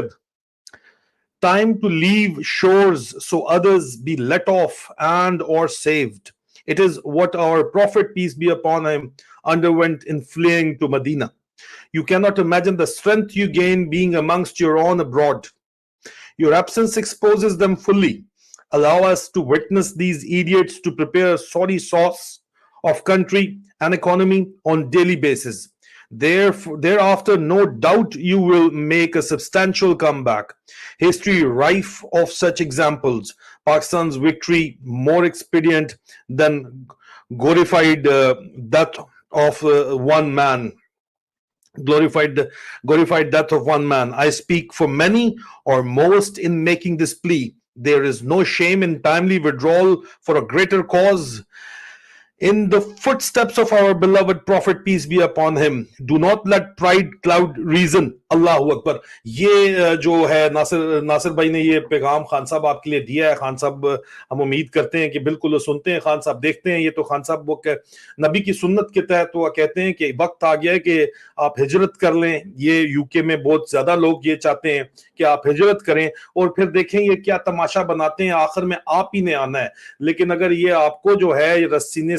time to leave shores so others be let off and or saved. It is what our prophet, peace be upon him, underwent in fleeing to Medina. You cannot imagine the strength you gain being amongst your own abroad. Your absence exposes them fully. Allow us to witness these idiots to prepare a sorry sauce of country and economy on daily basis. Thereafter, no doubt you will make a substantial comeback. History rife of such examples. Pakistan's victory more expedient than glorified death of one man. Glorified death of one man. I speak for many or most in making this plea. There is no shame in timely withdrawal for a greater cause. In the footsteps of our beloved prophet, peace be upon him, do not let pride cloud reason. اللہ اکبر. یہ جو ہے ناصر بھائی نے یہ پیغام خان صاحب آپ کے لیے دیا ہے. خان صاحب ہم امید کرتے ہیں کہ بالکل وہ سنتے ہیں، خان صاحب دیکھتے ہیں. یہ تو خان صاحب وہ نبی کی سنت کے تحت وہ کہتے ہیں کہ وقت آ گیا ہے کہ آپ ہجرت کر لیں. یہ UK میں بہت زیادہ لوگ یہ چاہتے ہیں کہ آپ ہجرت کریں اور پھر دیکھیں یہ کیا تماشا بناتے ہیں، آخر میں آپ ہی نے آنا ہے. لیکن اگر یہ آپ کو جو ہے رسینے